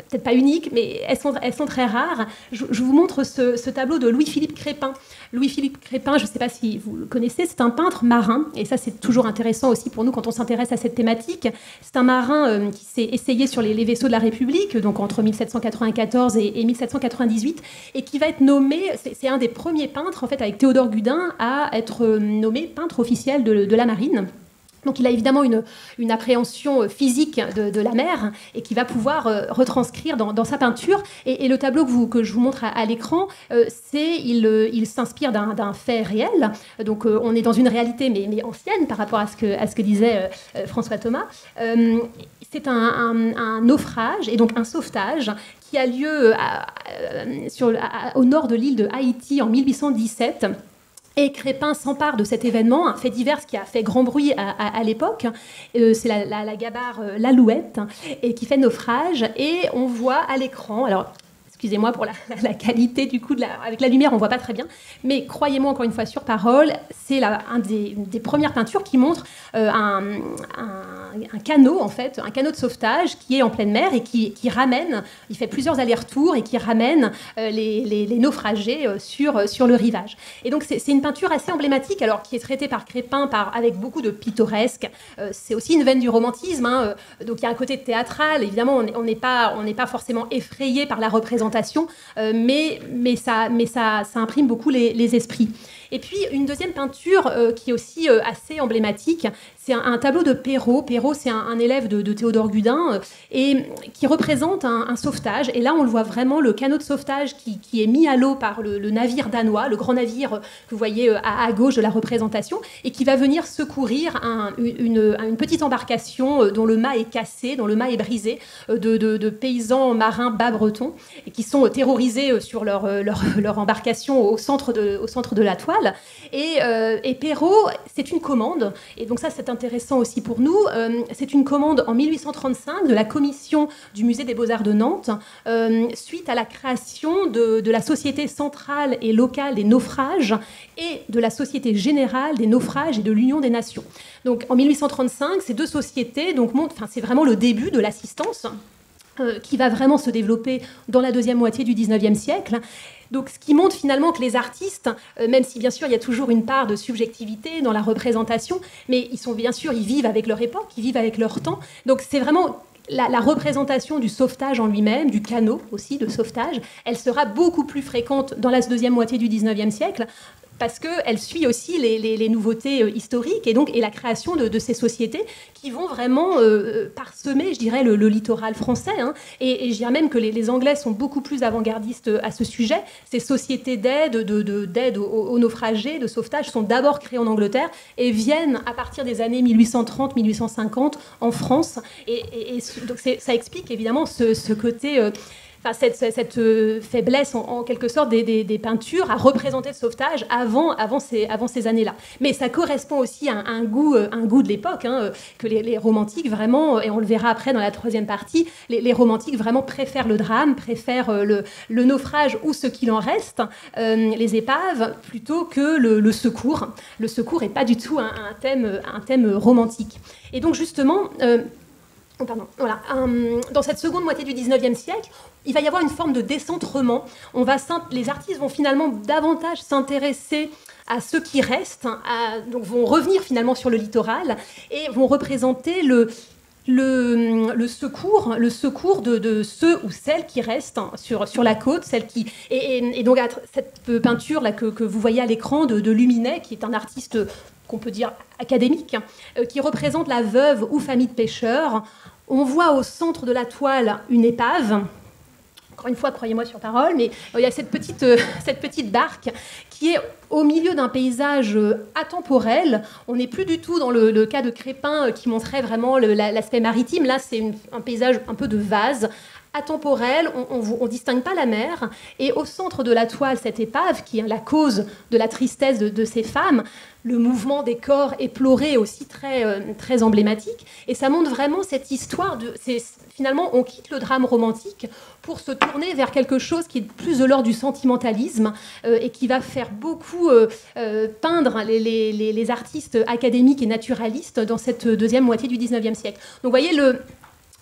peut-être pas uniques, mais elles sont très rares. Je vous montre ce tableau de Louis-Philippe Crépin. Louis-Philippe Crépin, je ne sais pas si vous le connaissez, c'est un peintre marin, et ça c'est toujours intéressant aussi pour nous quand on s'intéresse à cette thématique. C'est un marin qui s'est essayé sur les vaisseaux de la République, donc entre 1794 et 1798, et qui va être nommé, c'est un des premiers peintres, en fait, avec Théodore Gudin, à être nommé peintre officiel de la marine. Donc il a évidemment une appréhension physique de la mer et qui va pouvoir retranscrire dans sa peinture. Et le tableau que je vous montre à l'écran, il s'inspire d'un fait réel. Donc on est dans une réalité mais ancienne par rapport à ce que disait François Thomas. C'est un naufrage et donc un sauvetage qui a lieu au nord de l'île de Haïti en 1817. Et Crépin s'empare de cet événement, un fait divers qui a fait grand bruit à l'époque. C'est la gabarre l'Alouette, et qui fait naufrage. Et on voit à l'écran... Alors, excusez-moi pour la qualité du coup, avec la lumière, on ne voit pas très bien. Mais croyez-moi, encore une fois, sur parole, c'est une des premières peintures qui montre un canot, en fait, un canot de sauvetage qui est en pleine mer et qui ramène, il fait plusieurs allers-retours et qui ramène les naufragés sur le rivage. Et donc, c'est une peinture assez emblématique, alors qui est traitée par Crépin avec beaucoup de pittoresque. C'est aussi une veine du romantisme, hein, donc il y a un côté théâtral. Évidemment, on n'est pas forcément effrayé par la représentation, mais ça imprime beaucoup les esprits. Et puis, une deuxième peinture qui est aussi assez emblématique, c'est un tableau de Perrault. Perrault, c'est un élève de Théodore Gudin et qui représente un sauvetage. Et là, on le voit vraiment, le canot de sauvetage qui est mis à l'eau par le navire danois, le grand navire que vous voyez à gauche de la représentation, et qui va venir secourir une petite embarcation dont le mât est cassé, dont le mât est brisé, de paysans marins bas-bretons, et qui sont terrorisés sur leur embarcation au centre de la toile. Et Perrault, c'est une commande, et donc ça c'est intéressant aussi pour nous, c'est une commande en 1835 de la commission du musée des Beaux-Arts de Nantes, suite à la création de la Société centrale et locale des naufrages et de la Société générale des naufrages et de l'Union des nations. Donc en 1835, ces deux sociétés c'est vraiment le début de l'assistance qui va vraiment se développer dans la deuxième moitié du XIXe siècle. Donc, ce qui montre finalement que les artistes, même si bien sûr il y a toujours une part de subjectivité dans la représentation, mais ils vivent avec leur époque, ils vivent avec leur temps. Donc c'est vraiment la représentation du sauvetage en lui-même, du canot aussi de sauvetage, elle sera beaucoup plus fréquente dans la deuxième moitié du XIXe siècle. parce qu'elle suit aussi les nouveautés historiques et la création de ces sociétés qui vont vraiment parsemer, je dirais, le littoral français. Hein. Et je dirais même que les Anglais sont beaucoup plus avant-gardistes à ce sujet. Ces sociétés d'aide aux naufragés, de sauvetage, sont d'abord créées en Angleterre et viennent à partir des années 1830-1850 en France. Et donc ça explique évidemment ce côté... cette faiblesse en quelque sorte des peintures à représenter le sauvetage avant ces années-là. Mais ça correspond aussi à un goût de l'époque, hein, que les romantiques vraiment, et on le verra après dans la troisième partie, les romantiques vraiment préfèrent le drame, préfèrent le naufrage ou ce qu'il en reste, les épaves, plutôt que le secours. Le secours n'est pas du tout un thème romantique. Et donc justement... Voilà. Dans cette seconde moitié du XIXe siècle, il va y avoir une forme de décentrement. Les artistes vont finalement davantage s'intéresser à ceux qui restent, donc vont revenir finalement sur le littoral et vont représenter le secours de ceux ou celles qui restent sur la côte, et donc cette peinture là que vous voyez à l'écran de Luminet, qui est un artiste qu'on peut dire académique, qui représente la veuve ou famille de pêcheurs. On voit au centre de la toile une épave. Encore une fois, croyez-moi sur parole, mais il y a cette petite barque qui est au milieu d'un paysage atemporel. On n'est plus du tout dans le cas de Crépin qui montrait vraiment l'aspect maritime. Là, c'est un paysage un peu de vase, atemporel, on ne distingue pas la mer. Et au centre de la toile, cette épave, qui est la cause de la tristesse de ces femmes, le mouvement des corps éplorés aussi très emblématique. Et ça montre vraiment cette histoire finalement, on quitte le drame romantique pour se tourner vers quelque chose qui est plus de l'ordre du sentimentalisme et qui va faire beaucoup peindre les artistes académiques et naturalistes dans cette deuxième moitié du XIXe siècle. Donc, vous voyez,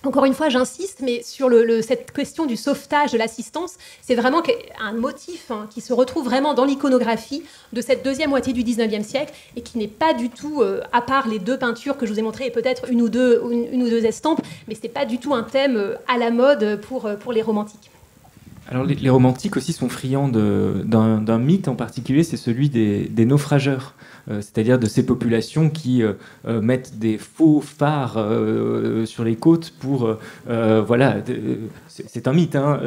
encore une fois, j'insiste, mais sur cette question du sauvetage, de l'assistance, c'est vraiment un motif qui se retrouve vraiment dans l'iconographie de cette deuxième moitié du XIXe siècle et qui n'est pas du tout, à part les deux peintures que je vous ai montrées et peut-être une ou deux estampes, mais ce n'est pas du tout un thème à la mode pour les romantiques. Alors les romantiques aussi sont friands d'un mythe en particulier, c'est celui des naufrageurs. C'est-à-dire de ces populations qui mettent des faux phares sur les côtes pour... voilà, c'est un mythe, hein,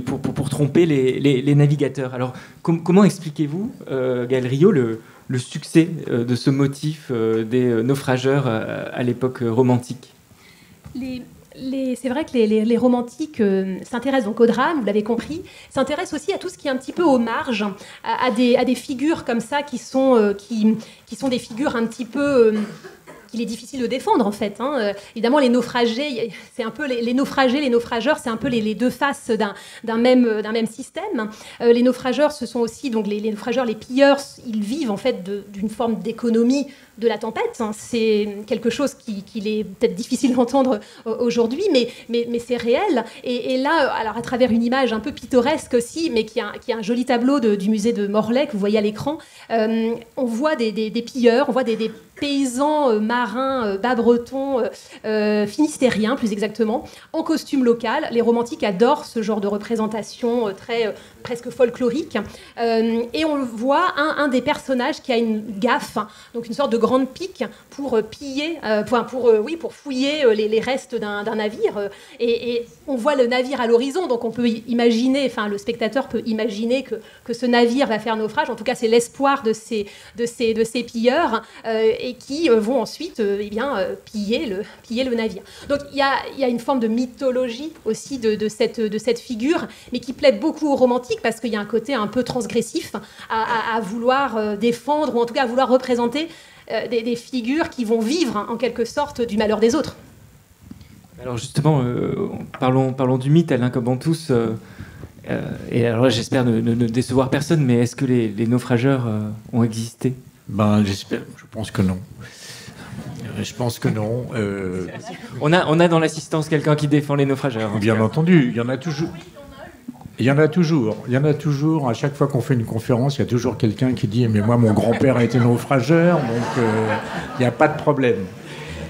pour tromper les navigateurs. Alors, comment expliquez-vous, Gaël Riot, le succès de ce motif des naufrageurs à l'époque romantique ? C'est vrai que les romantiques s'intéressent donc au drame, vous l'avez compris, s'intéressent aussi à tout ce qui est un petit peu aux marges, à des figures comme ça qui sont des figures un petit peu... qu'il est difficile de défendre en fait. Hein. Évidemment, les naufragés, c'est un peu les naufragés, les naufrageurs, c'est un peu les deux faces d'un même système. Les naufrageurs, ce sont aussi donc les naufrageurs, les pilleurs, ils vivent en fait d'une forme d'économie de la tempête. Hein. C'est quelque chose qu'il est peut-être difficile d'entendre aujourd'hui, mais c'est réel. Et là, alors à travers une image un peu pittoresque aussi, mais qui est un joli tableau du musée de Morlaix que vous voyez à l'écran, on voit des pilleurs, on voit des paysans marins bas-bretons, finistériens plus exactement, en costume local. Les romantiques adorent ce genre de représentation presque folklorique. Et on voit un des personnages qui a une gaffe, donc une sorte de grande pique pour piller, pour fouiller les restes d'un navire. Et on voit le navire à l'horizon, donc on peut imaginer, enfin le spectateur peut imaginer que ce navire va faire naufrage. En tout cas, c'est l'espoir de ces pilleurs et qui vont ensuite piller le navire. Donc il y a une forme de mythologie aussi de cette figure, mais qui plaît beaucoup aux romantiques parce qu'il y a un côté un peu transgressif à vouloir défendre, ou en tout cas à vouloir représenter des figures qui vont vivre en quelque sorte du malheur des autres. Alors justement, parlons du mythe, Alain Cabantus. Et alors là, j'espère ne décevoir personne, mais est-ce que les naufrageurs ont existé ? J'espère, je pense que non. Je pense que non. On a dans l'assistance quelqu'un qui défend les naufrageurs. Bien entendu, il y en a toujours. Il y en a toujours. À chaque fois qu'on fait une conférence, il y a toujours quelqu'un qui dit « Mais moi, mon grand-père a été naufrageur, donc il n'y a pas de problème. »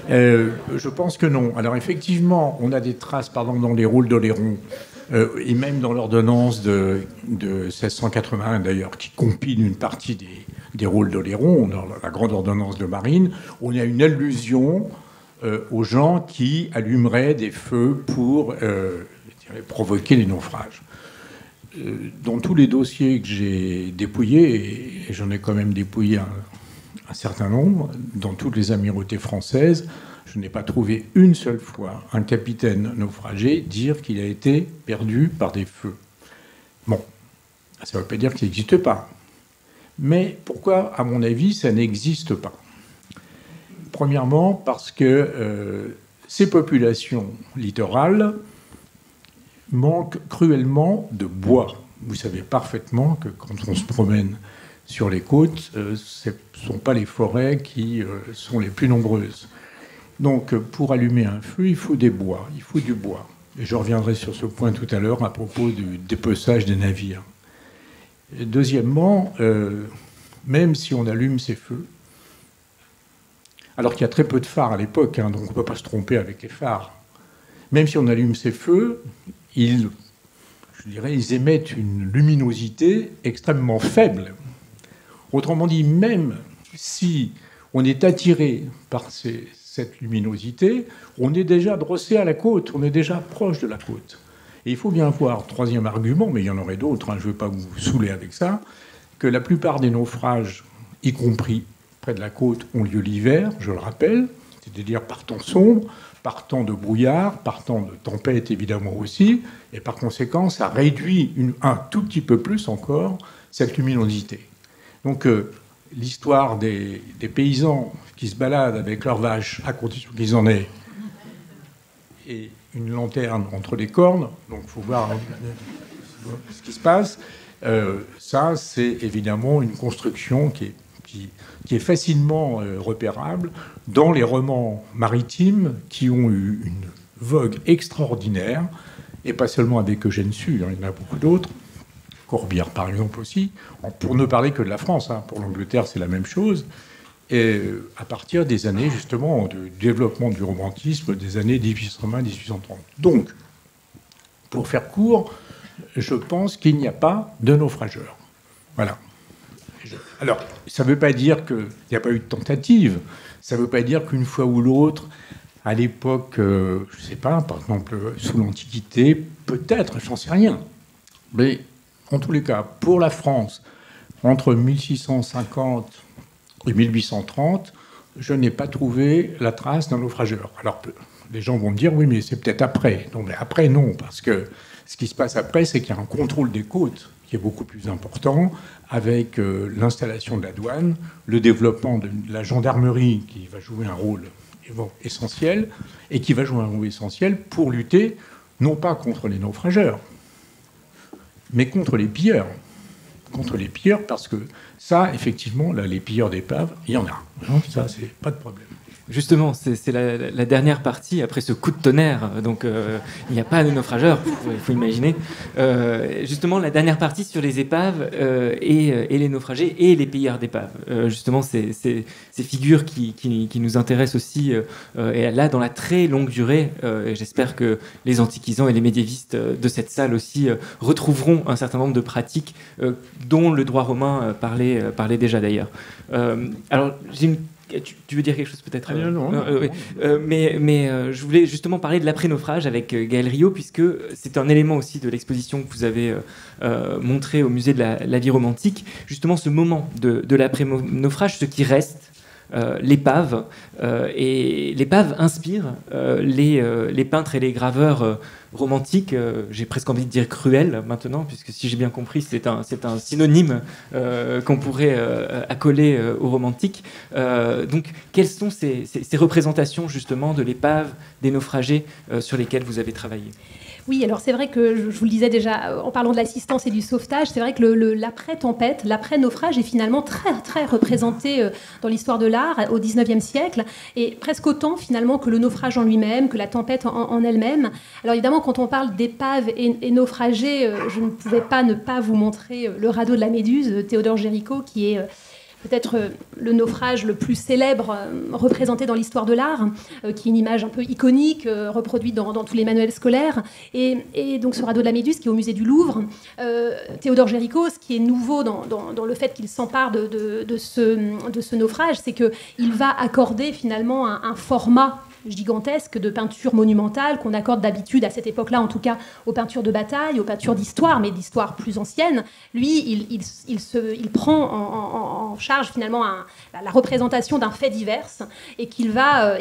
Je pense que non. Alors effectivement, on a des traces, dans les rôles d'Oléron Et même dans l'ordonnance de 1681, d'ailleurs, qui compile une partie des rôles d'Oléron, dans la grande ordonnance de marine, on a une allusion aux gens qui allumeraient des feux pour provoquer les naufrages. Dans tous les dossiers que j'ai dépouillés, et j'en ai quand même dépouillé un certain nombre, dans toutes les amirautés françaises, je n'ai pas trouvé une seule fois un capitaine naufragé dire qu'il a été perdu par des feux. Bon, ça ne veut pas dire que ça n'existe pas. Mais pourquoi, à mon avis, ça n'existe pas? Premièrement, parce que ces populations littorales manquent cruellement de bois. Vous savez parfaitement que quand on se promène sur les côtes, ce ne sont pas les forêts qui sont les plus nombreuses. Donc, pour allumer un feu, il faut des bois, il faut du bois. Et je reviendrai sur ce point tout à l'heure à propos du dépeçage des navires. Et deuxièmement, même si on allume ces feux, alors qu'il y a très peu de phares à l'époque, hein, donc on ne peut pas se tromper avec les phares, même si on allume ces feux, ils émettent une luminosité extrêmement faible. Autrement dit, même si on est attiré par cette luminosité, on est déjà drossé à la côte, on est déjà proche de la côte. Et il faut bien voir, troisième argument, mais il y en aurait d'autres, hein, je ne veux pas vous saouler avec ça, que la plupart des naufrages, y compris près de la côte, ont lieu l'hiver, je le rappelle, c'est-à-dire par temps sombre, par temps de brouillard, par temps de tempête évidemment aussi, et par conséquent, ça réduit un tout petit peu plus encore cette luminosité. Donc, l'histoire des paysans qui se baladent avec leurs vaches, à condition qu'ils en aient, et une lanterne entre les cornes, donc il faut voir ce qui se passe, ça, c'est évidemment une construction qui est facilement repérable dans les romans maritimes qui ont eu une vogue extraordinaire, et pas seulement avec Eugène Sue, hein, il y en a beaucoup d'autres, Corbière par exemple aussi, pour ne parler que de la France, hein, pour l'Angleterre c'est la même chose, et à partir des années justement de développement du romantisme des années 1820-1830. Donc, pour faire court, je pense qu'il n'y a pas de naufrageurs. Voilà. Alors, ça ne veut pas dire qu'il n'y a pas eu de tentative, ça ne veut pas dire qu'une fois ou l'autre, à l'époque, je ne sais pas, par exemple, sous l'Antiquité, peut-être, j'en sais rien. Mais en tous les cas, pour la France, entre 1650 et 1830, je n'ai pas trouvé la trace d'un naufrageur. Alors, les gens vont me dire, oui, mais c'est peut-être après. Non, mais après, non, parce que ce qui se passe après, c'est qu'il y a un contrôle des côtes qui est beaucoup plus important, avec l'installation de la douane, le développement de la gendarmerie qui va jouer un rôle essentiel, et qui va jouer un rôle essentiel pour lutter, non pas contre les naufrageurs, mais contre les pilleurs. Contre les pilleurs, parce que ça, effectivement, là, les pilleurs d'épaves, il y en a. Ça, c'est pas de problème. Justement, c'est la dernière partie, après ce coup de tonnerre, donc il n'y a pas de naufrageurs, il faut imaginer. Justement, la dernière partie sur les épaves et les naufragés et les pilleurs d'épaves. Justement, ces figures qui nous intéressent aussi, et là, dans la très longue durée, et j'espère que les antiquisants et les médiévistes de cette salle aussi retrouveront un certain nombre de pratiques dont le droit romain parlait déjà d'ailleurs. Alors, j'ai une... Tu veux dire quelque chose peut-être? Non. Mais je voulais justement parler de l'après-naufrage avec Gaël Riot, puisque c'est un élément aussi de l'exposition que vous avez montré au musée de la vie romantique, justement ce moment de l'après-naufrage, ce qui reste, l'épave. Et l'épave inspire les peintres et les graveurs romantiques, j'ai presque envie de dire cruels maintenant, puisque si j'ai bien compris, c'est un synonyme qu'on pourrait accoler au romantique. Donc, quelles sont ces représentations justement de l'épave, des naufragés sur lesquels vous avez travaillé? Oui, alors c'est vrai que je vous le disais déjà en parlant de l'assistance et du sauvetage, c'est vrai que l'après-tempête, l'après-naufrage est finalement très, très représenté dans l'histoire de l'art au XIXe siècle, et presque autant finalement que le naufrage en lui-même, que la tempête en elle-même. Alors évidemment, quand on parle d'épave et naufragés, je ne pouvais pas ne pas vous montrer le radeau de la Méduse, Théodore Géricault, qui est peut-être le naufrage le plus célèbre représenté dans l'histoire de l'art, qui est une image un peu iconique, reproduite dans tous les manuels scolaires. Et donc ce radeau de la Méduse qui est au musée du Louvre, Théodore Géricault, ce qui est nouveau dans le fait qu'il s'empare de ce naufrage, c'est qu'il va accorder finalement un format gigantesque de peinture monumentale qu'on accorde d'habitude à cette époque-là, en tout cas aux peintures de bataille, aux peintures d'histoire, mais d'histoire plus ancienne. Lui, il prend en charge finalement la représentation d'un fait divers et qu'il va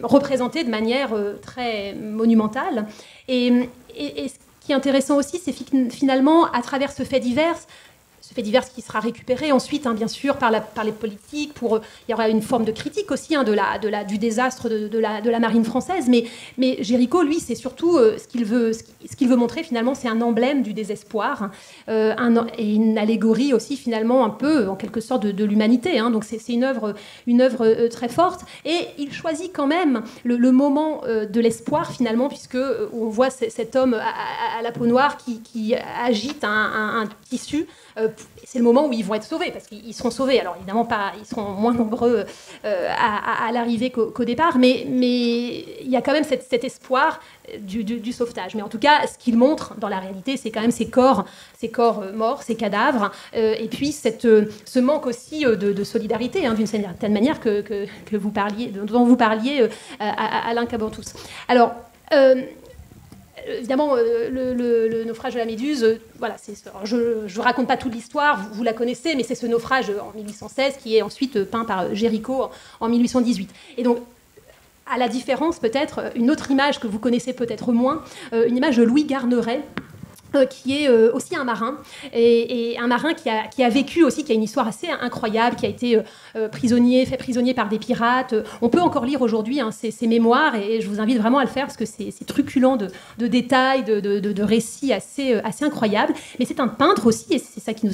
représenter de manière très monumentale. Et ce qui est intéressant aussi, c'est finalement, à travers ce fait divers qui sera récupéré ensuite, bien sûr, par les politiques. Il y aura une forme de critique aussi du désastre de la marine française. Mais Géricault, lui, c'est surtout ce qu'il veut montrer, finalement, c'est un emblème du désespoir et une allégorie aussi, finalement, un peu, en quelque sorte, de l'humanité. Donc c'est une œuvre très forte. Et il choisit quand même le moment de l'espoir, finalement, puisque on voit cet homme à la peau noire qui agite un tissu. C'est le moment où ils vont être sauvés, parce qu'ils seront sauvés. Alors évidemment, ils seront moins nombreux à l'arrivée qu'au départ, mais il y a quand même cet espoir du sauvetage. Mais en tout cas, ce qu'il montre dans la réalité, c'est quand même ces corps morts, ces cadavres, et puis ce manque aussi de solidarité, d'une certaine manière, dont vous parliez, Alain Cabantous. Alors, évidemment, le naufrage de la Méduse, voilà, je ne raconte pas toute l'histoire, vous la connaissez, mais c'est ce naufrage en 1816 qui est ensuite peint par Géricault en 1818. Et donc, à la différence, peut-être, une autre image que vous connaissez peut-être moins, une image de Louis Garneret, qui est aussi un marin, et un marin qui a vécu aussi, qui a une histoire assez incroyable, qui a été fait prisonnier par des pirates. On peut encore lire aujourd'hui ses mémoires, et je vous invite vraiment à le faire, parce que c'est truculent de détails, de récits assez incroyables. Mais c'est un peintre aussi, et c'est ça qui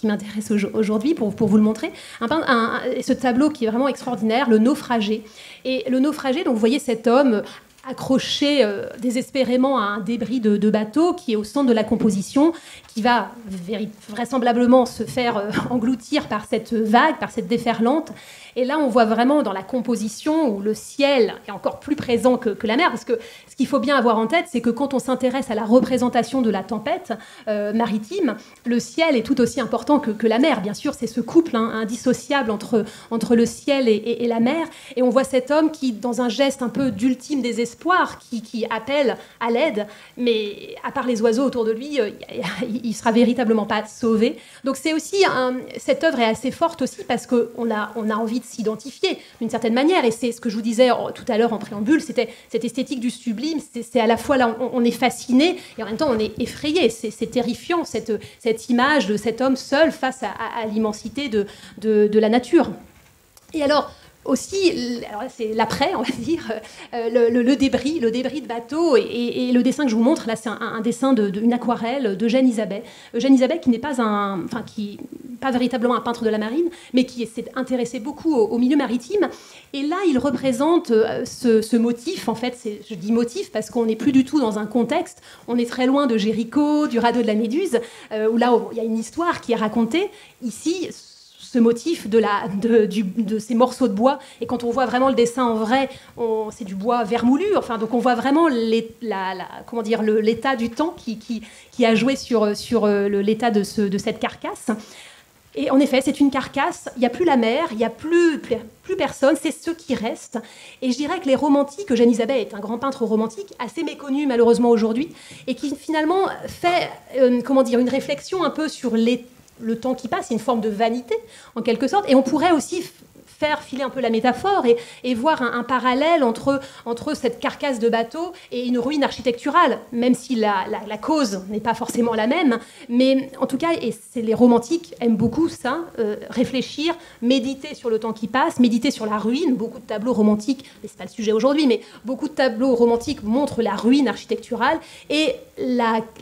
m'intéresse aujourd'hui, pour vous le montrer. Ce tableau qui est vraiment extraordinaire, Le Naufragé. Et Le Naufragé, donc vous voyez cet homme accroché désespérément à un débris de bateau qui est au centre de la composition, qui va vraisemblablement se faire engloutir par cette vague, par cette déferlante. Et là, on voit vraiment dans la composition où le ciel est encore plus présent que la mer, parce que ce qu'il faut bien avoir en tête, c'est que quand on s'intéresse à la représentation de la tempête maritime, le ciel est tout aussi important que la mer. Bien sûr, c'est ce couple indissociable entre le ciel et la mer. Et on voit cet homme qui, dans un geste un peu d'ultime désespoir, qui appelle à l'aide, mais à part les oiseaux autour de lui, il ne sera véritablement pas sauvé. Donc c'est aussi, cette œuvre est assez forte aussi parce qu'on a envie de s'identifier d'une certaine manière, et c'est ce que je vous disais tout à l'heure en préambule, c'était cette esthétique du sublime, c'est à la fois là on est fasciné et en même temps on est effrayé, c'est terrifiant cette image de cet homme seul face à l'immensité de la nature. Et alors aussi, c'est l'après, on va dire, le débris de bateau, et le dessin que je vous montre là, c'est un dessin d'une aquarelle d'Eugène Isabey. Eugène Isabey qui n'est pas pas véritablement un peintre de la marine, mais qui s'est intéressé beaucoup au milieu maritime. Et là, il représente ce motif. En fait, je dis motif parce qu'on n'est plus du tout dans un contexte. On est très loin de Géricault, du radeau de la Méduse, où là, il y a une histoire qui est racontée. Ici, ce motif de ces morceaux de bois, et quand on voit vraiment le dessin en vrai, c'est du bois vermoulu, donc on voit vraiment l'état du temps qui a joué sur l'état de cette carcasse. Et en effet, c'est une carcasse, il n'y a plus la mer, il n'y a plus personne, c'est ce qui reste. Et je dirais que les romantiques, Eugène Isabey est un grand peintre romantique, assez méconnu malheureusement aujourd'hui, et qui finalement fait une réflexion un peu sur le temps qui passe, c'est une forme de vanité en quelque sorte, et on pourrait aussi faire filer un peu la métaphore et voir un parallèle entre cette carcasse de bateau et une ruine architecturale, même si la cause n'est pas forcément la même, mais en tout cas, les romantiques aiment beaucoup ça, réfléchir, méditer sur le temps qui passe, méditer sur la ruine. Beaucoup de tableaux romantiques, mais c'est pas le sujet aujourd'hui, mais beaucoup de tableaux romantiques montrent la ruine architecturale, et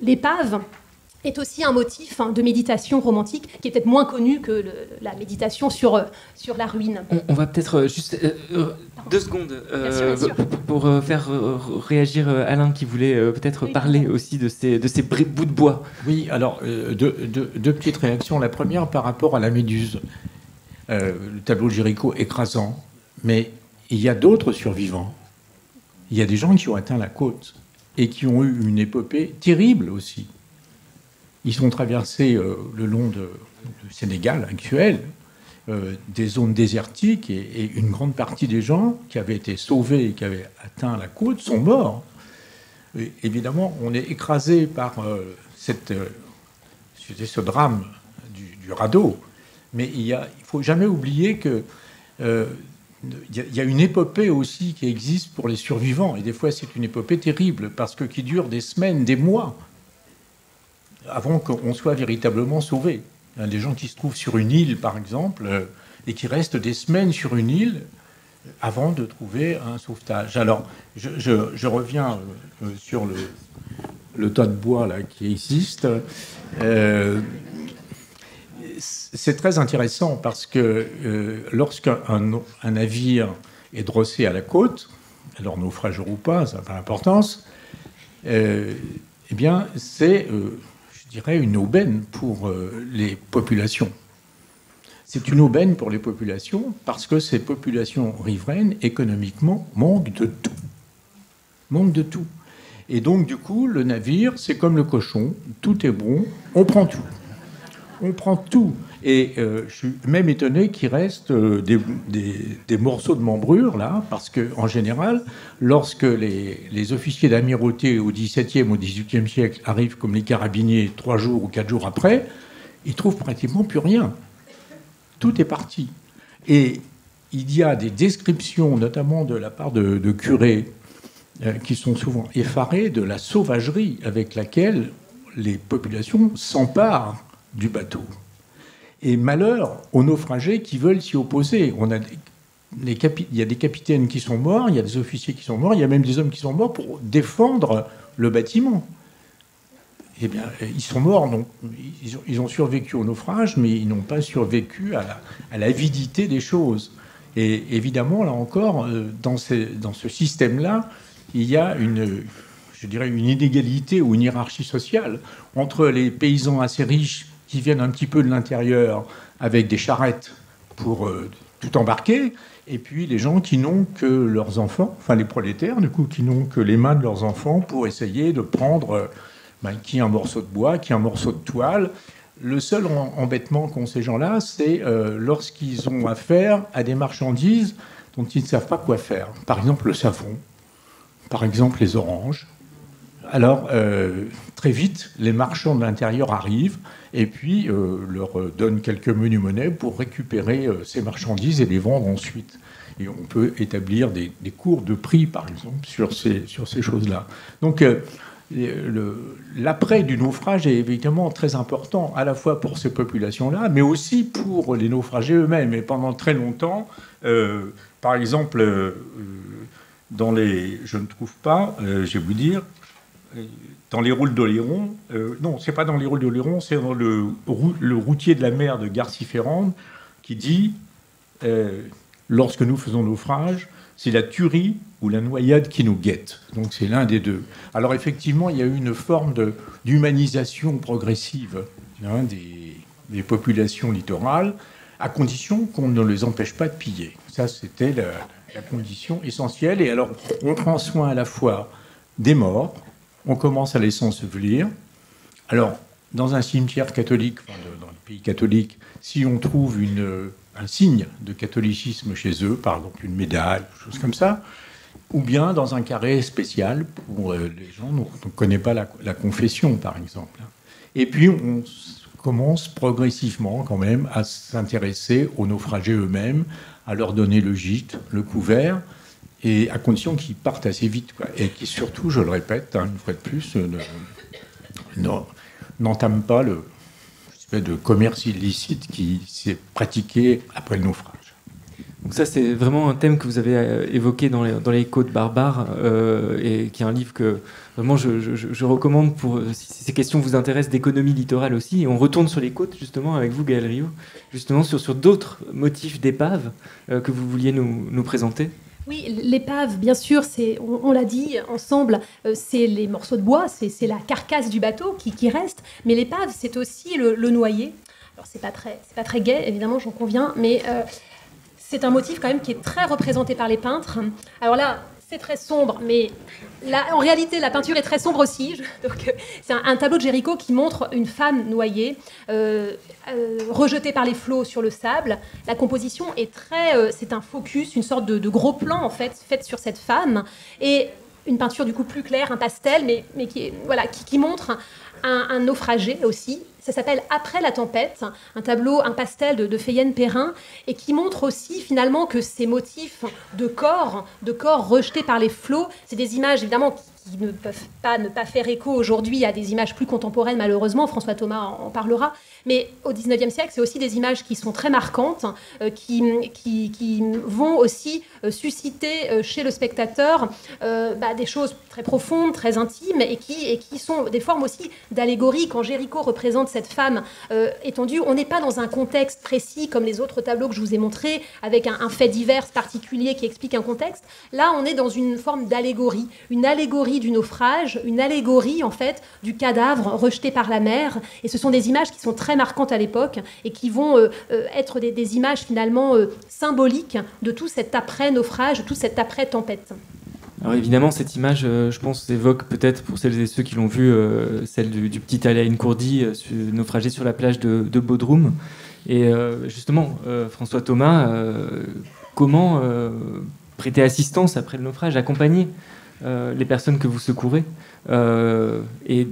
l'épave est aussi un motif de méditation romantique qui est peut-être moins connu que la méditation sur la ruine. On va peut-être juste 2 secondes Bien sûr. pour faire réagir Alain qui voulait peut-être parler aussi de ces bouts de bois. Oui, alors deux petites réactions. La première par rapport à la méduse. Le tableau de Géricault écrasant, mais il y a d'autres survivants. Il y a des gens qui ont atteint la côte et qui ont eu une épopée terrible aussi. Ils sont traversés le long du Sénégal actuel, des zones désertiques, et une grande partie des gens qui avaient été sauvés et qui avaient atteint la côte sont morts. Et évidemment, on est écrasé par ce drame du radeau. Mais il ne faut jamais oublier que il y a une épopée aussi qui existe pour les survivants. Et des fois, c'est une épopée terrible, parce que qui dure des semaines, des mois, avant qu'on soit véritablement sauvé. Il y a des gens qui se trouvent sur une île, par exemple, et qui restent des semaines sur une île avant de trouver un sauvetage. Alors, je reviens sur le tas de bois là, qui existe. C'est très intéressant parce que lorsqu'un navire est drossé à la côte, alors naufrageur ou pas, ça n'a pas d'importance, eh bien, c'est, je dirais, une aubaine pour les populations. C'est une aubaine pour les populations parce que ces populations riveraines, économiquement, manquent de tout. Manquent de tout. Et donc, du coup, le navire, c'est comme le cochon, tout est bon, on prend tout. On prend tout. Et je suis même étonné qu'il reste des morceaux de membrure, là, parce qu'en général, lorsque les officiers d'amirauté au XVIIe ou XVIIIe siècle arrivent comme les carabiniers 3 jours ou 4 jours après, ils trouvent pratiquement plus rien. Tout est parti. Et il y a des descriptions, notamment de la part de curés, qui sont souvent effarés de la sauvagerie avec laquelle les populations s'emparent du bateau. Et malheur aux naufragés qui veulent s'y opposer. Il y a des capitaines qui sont morts, il y a des officiers qui sont morts, il y a même des hommes qui sont morts pour défendre le bâtiment. Eh bien, ils sont morts, donc ils ont survécu au naufrage, mais ils n'ont pas survécu à l'avidité des choses. Et évidemment, là encore, dans ce système-là, il y a je dirais, une inégalité ou une hiérarchie sociale entre les paysans assez riches qui viennent un petit peu de l'intérieur avec des charrettes pour tout embarquer, et puis les gens qui n'ont que leurs enfants, enfin les prolétaires, du coup, qui n'ont que les mains de leurs enfants pour essayer de prendre qui un morceau de bois, qui un morceau de toile. Le seul embêtement qu'ont ces gens-là, c'est lorsqu'ils ont affaire à des marchandises dont ils ne savent pas quoi faire. Par exemple, le savon, par exemple, les oranges. Alors, très vite, les marchands de l'intérieur arrivent et puis leur donnent quelques menus monnaies pour récupérer ces marchandises et les vendre ensuite. Et on peut établir des cours de prix, par exemple, sur ces choses-là. Donc, l'après du naufrage est évidemment très important, à la fois pour ces populations-là, mais aussi pour les naufragés eux-mêmes. Et pendant très longtemps, par exemple, je ne trouve pas, je vais vous dire, dans les Rôles d'Oléron, non, c'est pas dans les Rôles d'Oléron, c'est dans le routier de la mer de Garcy-Ferrande qui dit lorsque nous faisons naufrage, c'est la tuerie ou la noyade qui nous guette. Donc c'est l'un des deux. Alors effectivement, il y a eu une forme d'humanisation progressive des populations littorales, à condition qu'on ne les empêche pas de piller. Ça, c'était la condition essentielle. Et alors, on prend soin à la fois des morts, on commence à les ensevelir. Alors, dans un cimetière catholique, dans les pays catholiques, si on trouve un signe de catholicisme chez eux, par exemple une médaille, quelque chose comme ça, ou bien dans un carré spécial pour les gens dont on ne connaît pas la confession, par exemple. Et puis, on commence progressivement quand même à s'intéresser aux naufragés eux-mêmes, à leur donner le gîte, le couvert, et à condition qu'ils partent assez vite, quoi. Et qui surtout, je le répète, une fois de plus, n'entament pas l'espèce de commerce illicite qui s'est pratiqué après le naufrage. Donc ça, c'est vraiment un thème que vous avez évoqué dans les Côtes barbares, et qui est un livre que vraiment je recommande si ces questions vous intéressent, d'économie littorale aussi. Et on retourne sur les côtes, justement, avec vous, Gaël Riou, justement sur d'autres motifs d'épaves que vous vouliez nous présenter. Oui, l'épave, bien sûr, on l'a dit ensemble, c'est les morceaux de bois, c'est la carcasse du bateau qui reste, mais l'épave, c'est aussi le noyer. Alors, c'est pas très gai, évidemment, j'en conviens, mais c'est un motif quand même qui est très représenté par les peintres. Alors là, c'est très sombre, mais là, en réalité, la peinture est très sombre aussi. Donc, c'est un tableau de Géricault qui montre une femme noyée, rejetée par les flots sur le sable. La composition est c'est un focus, une sorte de gros plan en fait, fait sur cette femme, et une peinture du coup plus claire, un pastel, mais qui montre un naufragé aussi. Ça s'appelle Après la tempête, un tableau, un pastel de Feyen Perrin, et qui montre aussi finalement que ces motifs de corps rejetés par les flots, c'est des images évidemment qui ne peuvent ne pas faire écho aujourd'hui à des images plus contemporaines, malheureusement, François Thomas en parlera, mais au XIXe siècle, c'est aussi des images qui sont très marquantes, qui vont aussi susciter chez le spectateur des choses très profondes, très intimes, et qui sont des formes aussi d'allégorie. Quand Géricault représente cette femme étendue, on n'est pas dans un contexte précis comme les autres tableaux que je vous ai montrés, avec un fait divers particulier qui explique un contexte. Là, on est dans une forme d'allégorie, une allégorie du naufrage, une allégorie en fait du cadavre rejeté par la mer. Et ce sont des images qui sont très marquantes à l'époque et qui vont être des images finalement symboliques de tout cet après-naufrage, de tout cet après-tempête. Alors évidemment, cette image, je pense, évoque peut-être pour celles et ceux qui l'ont vue, celle du petit Alain Courdy naufragé sur la plage de Bodrum. Et justement, François Thomas, comment prêter assistance après le naufrage, accompagner les personnes que vous secourez, et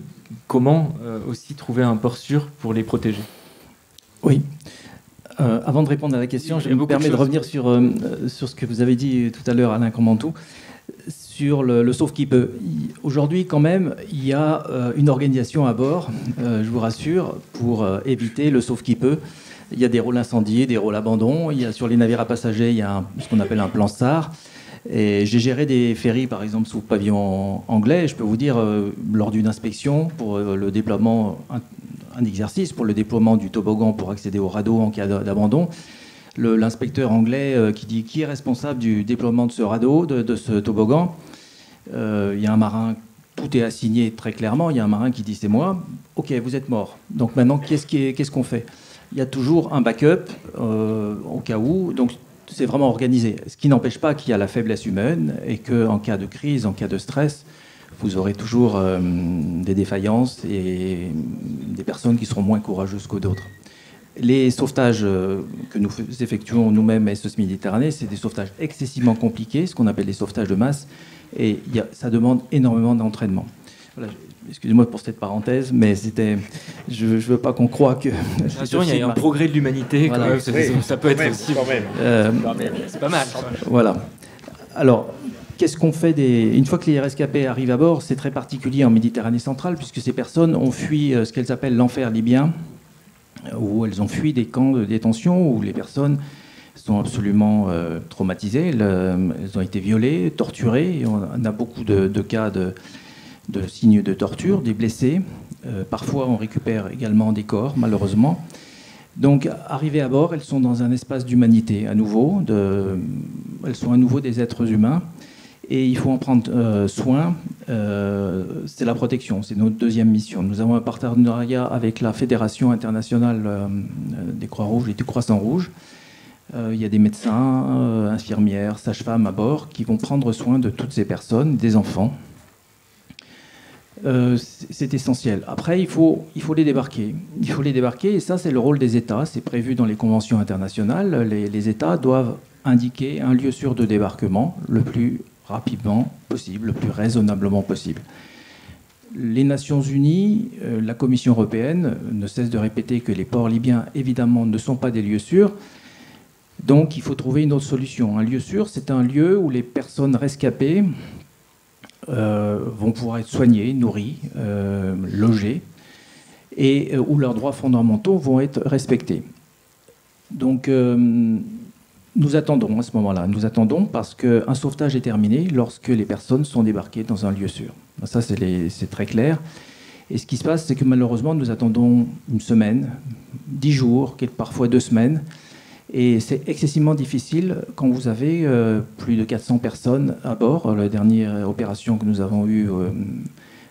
comment aussi trouver un port sûr pour les protéger? Oui. Avant de répondre à la question, je me permets de revenir sur ce que vous avez dit tout à l'heure, Alain Commantou, sur le sauve qui peut. Aujourd'hui, quand même, il y a une organisation à bord, je vous rassure, pour éviter le sauve qui peut. Il y a des rôles incendiés, des rôles abandon. Sur les navires à passagers, il y a ce qu'on appelle un plan SAR. Et j'ai géré des ferries, par exemple, sous pavillon anglais. Je peux vous dire, lors d'une inspection pour le déploiement, un exercice pour le déploiement du toboggan pour accéder au radeau en cas d'abandon, l'inspecteur anglais qui dit qui est responsable du déploiement de ce radeau, de ce toboggan. Il y a un marin, tout est assigné très clairement. Il y a un marin qui dit c'est moi. Ok, vous êtes mort. Donc maintenant, qu'est-ce qu'on fait? Il y a toujours un backup au cas où. Donc c'est vraiment organisé. Ce qui n'empêche pas qu'il y a la faiblesse humaine et qu'en cas de crise, en cas de stress, vous aurez toujours des défaillances et des personnes qui seront moins courageuses que d'autres. Les sauvetages que nous effectuons nous-mêmes, SOS Méditerranée, c'est des sauvetages excessivement compliqués, ce qu'on appelle les sauvetages de masse, et ça demande énormément d'entraînement. Voilà, excusez-moi pour cette parenthèse, mais je ne veux pas qu'on croie que... Bien il y a un progrès de l'humanité, voilà. Quand même, ça peut être aussi... c'est pas mal. Voilà. Alors, qu'est-ce qu'on fait une fois que les rescapés arrivent à bord? C'est très particulier en Méditerranée centrale, puisque ces personnes ont fui ce qu'elles appellent l'enfer libyen, où elles ont fui des camps de détention, où les personnes sont absolument traumatisées, elles ont été violées, torturées, et on a beaucoup de cas de signes de torture, des blessés. Parfois, on récupère également des corps, malheureusement. Donc, arrivées à bord, elles sont dans un espace d'humanité, à nouveau. Elles sont à nouveau des êtres humains. Et il faut en prendre soin. C'est la protection, c'est notre deuxième mission. Nous avons un partenariat avec la Fédération internationale des Croix-Rouges et du Croissant-Rouge. Il y a des médecins, infirmières, sages-femmes à bord qui vont prendre soin de toutes ces personnes, des enfants. C'est essentiel. Après, il faut les débarquer. Il faut les débarquer, et ça, c'est le rôle des États. C'est prévu dans les conventions internationales. Les États doivent indiquer un lieu sûr de débarquement le plus rapidement possible, le plus raisonnablement possible. Les Nations Unies, la Commission européenne ne cesse de répéter que les ports libyens, évidemment, ne sont pas des lieux sûrs. Donc, il faut trouver une autre solution. Un lieu sûr, c'est un lieu où les personnes rescapées vont pouvoir être soignées, nourries, logées, et où leurs droits fondamentaux vont être respectés. Donc, nous attendons à ce moment-là. Nous attendons parce qu'un sauvetage est terminé lorsque les personnes sont débarquées dans un lieu sûr. Ça, c'est très clair. Et ce qui se passe, c'est que malheureusement, nous attendons une semaine, 10 jours, parfois 2 semaines. Et c'est excessivement difficile quand vous avez plus de 400 personnes à bord. La dernière opération que nous avons eue,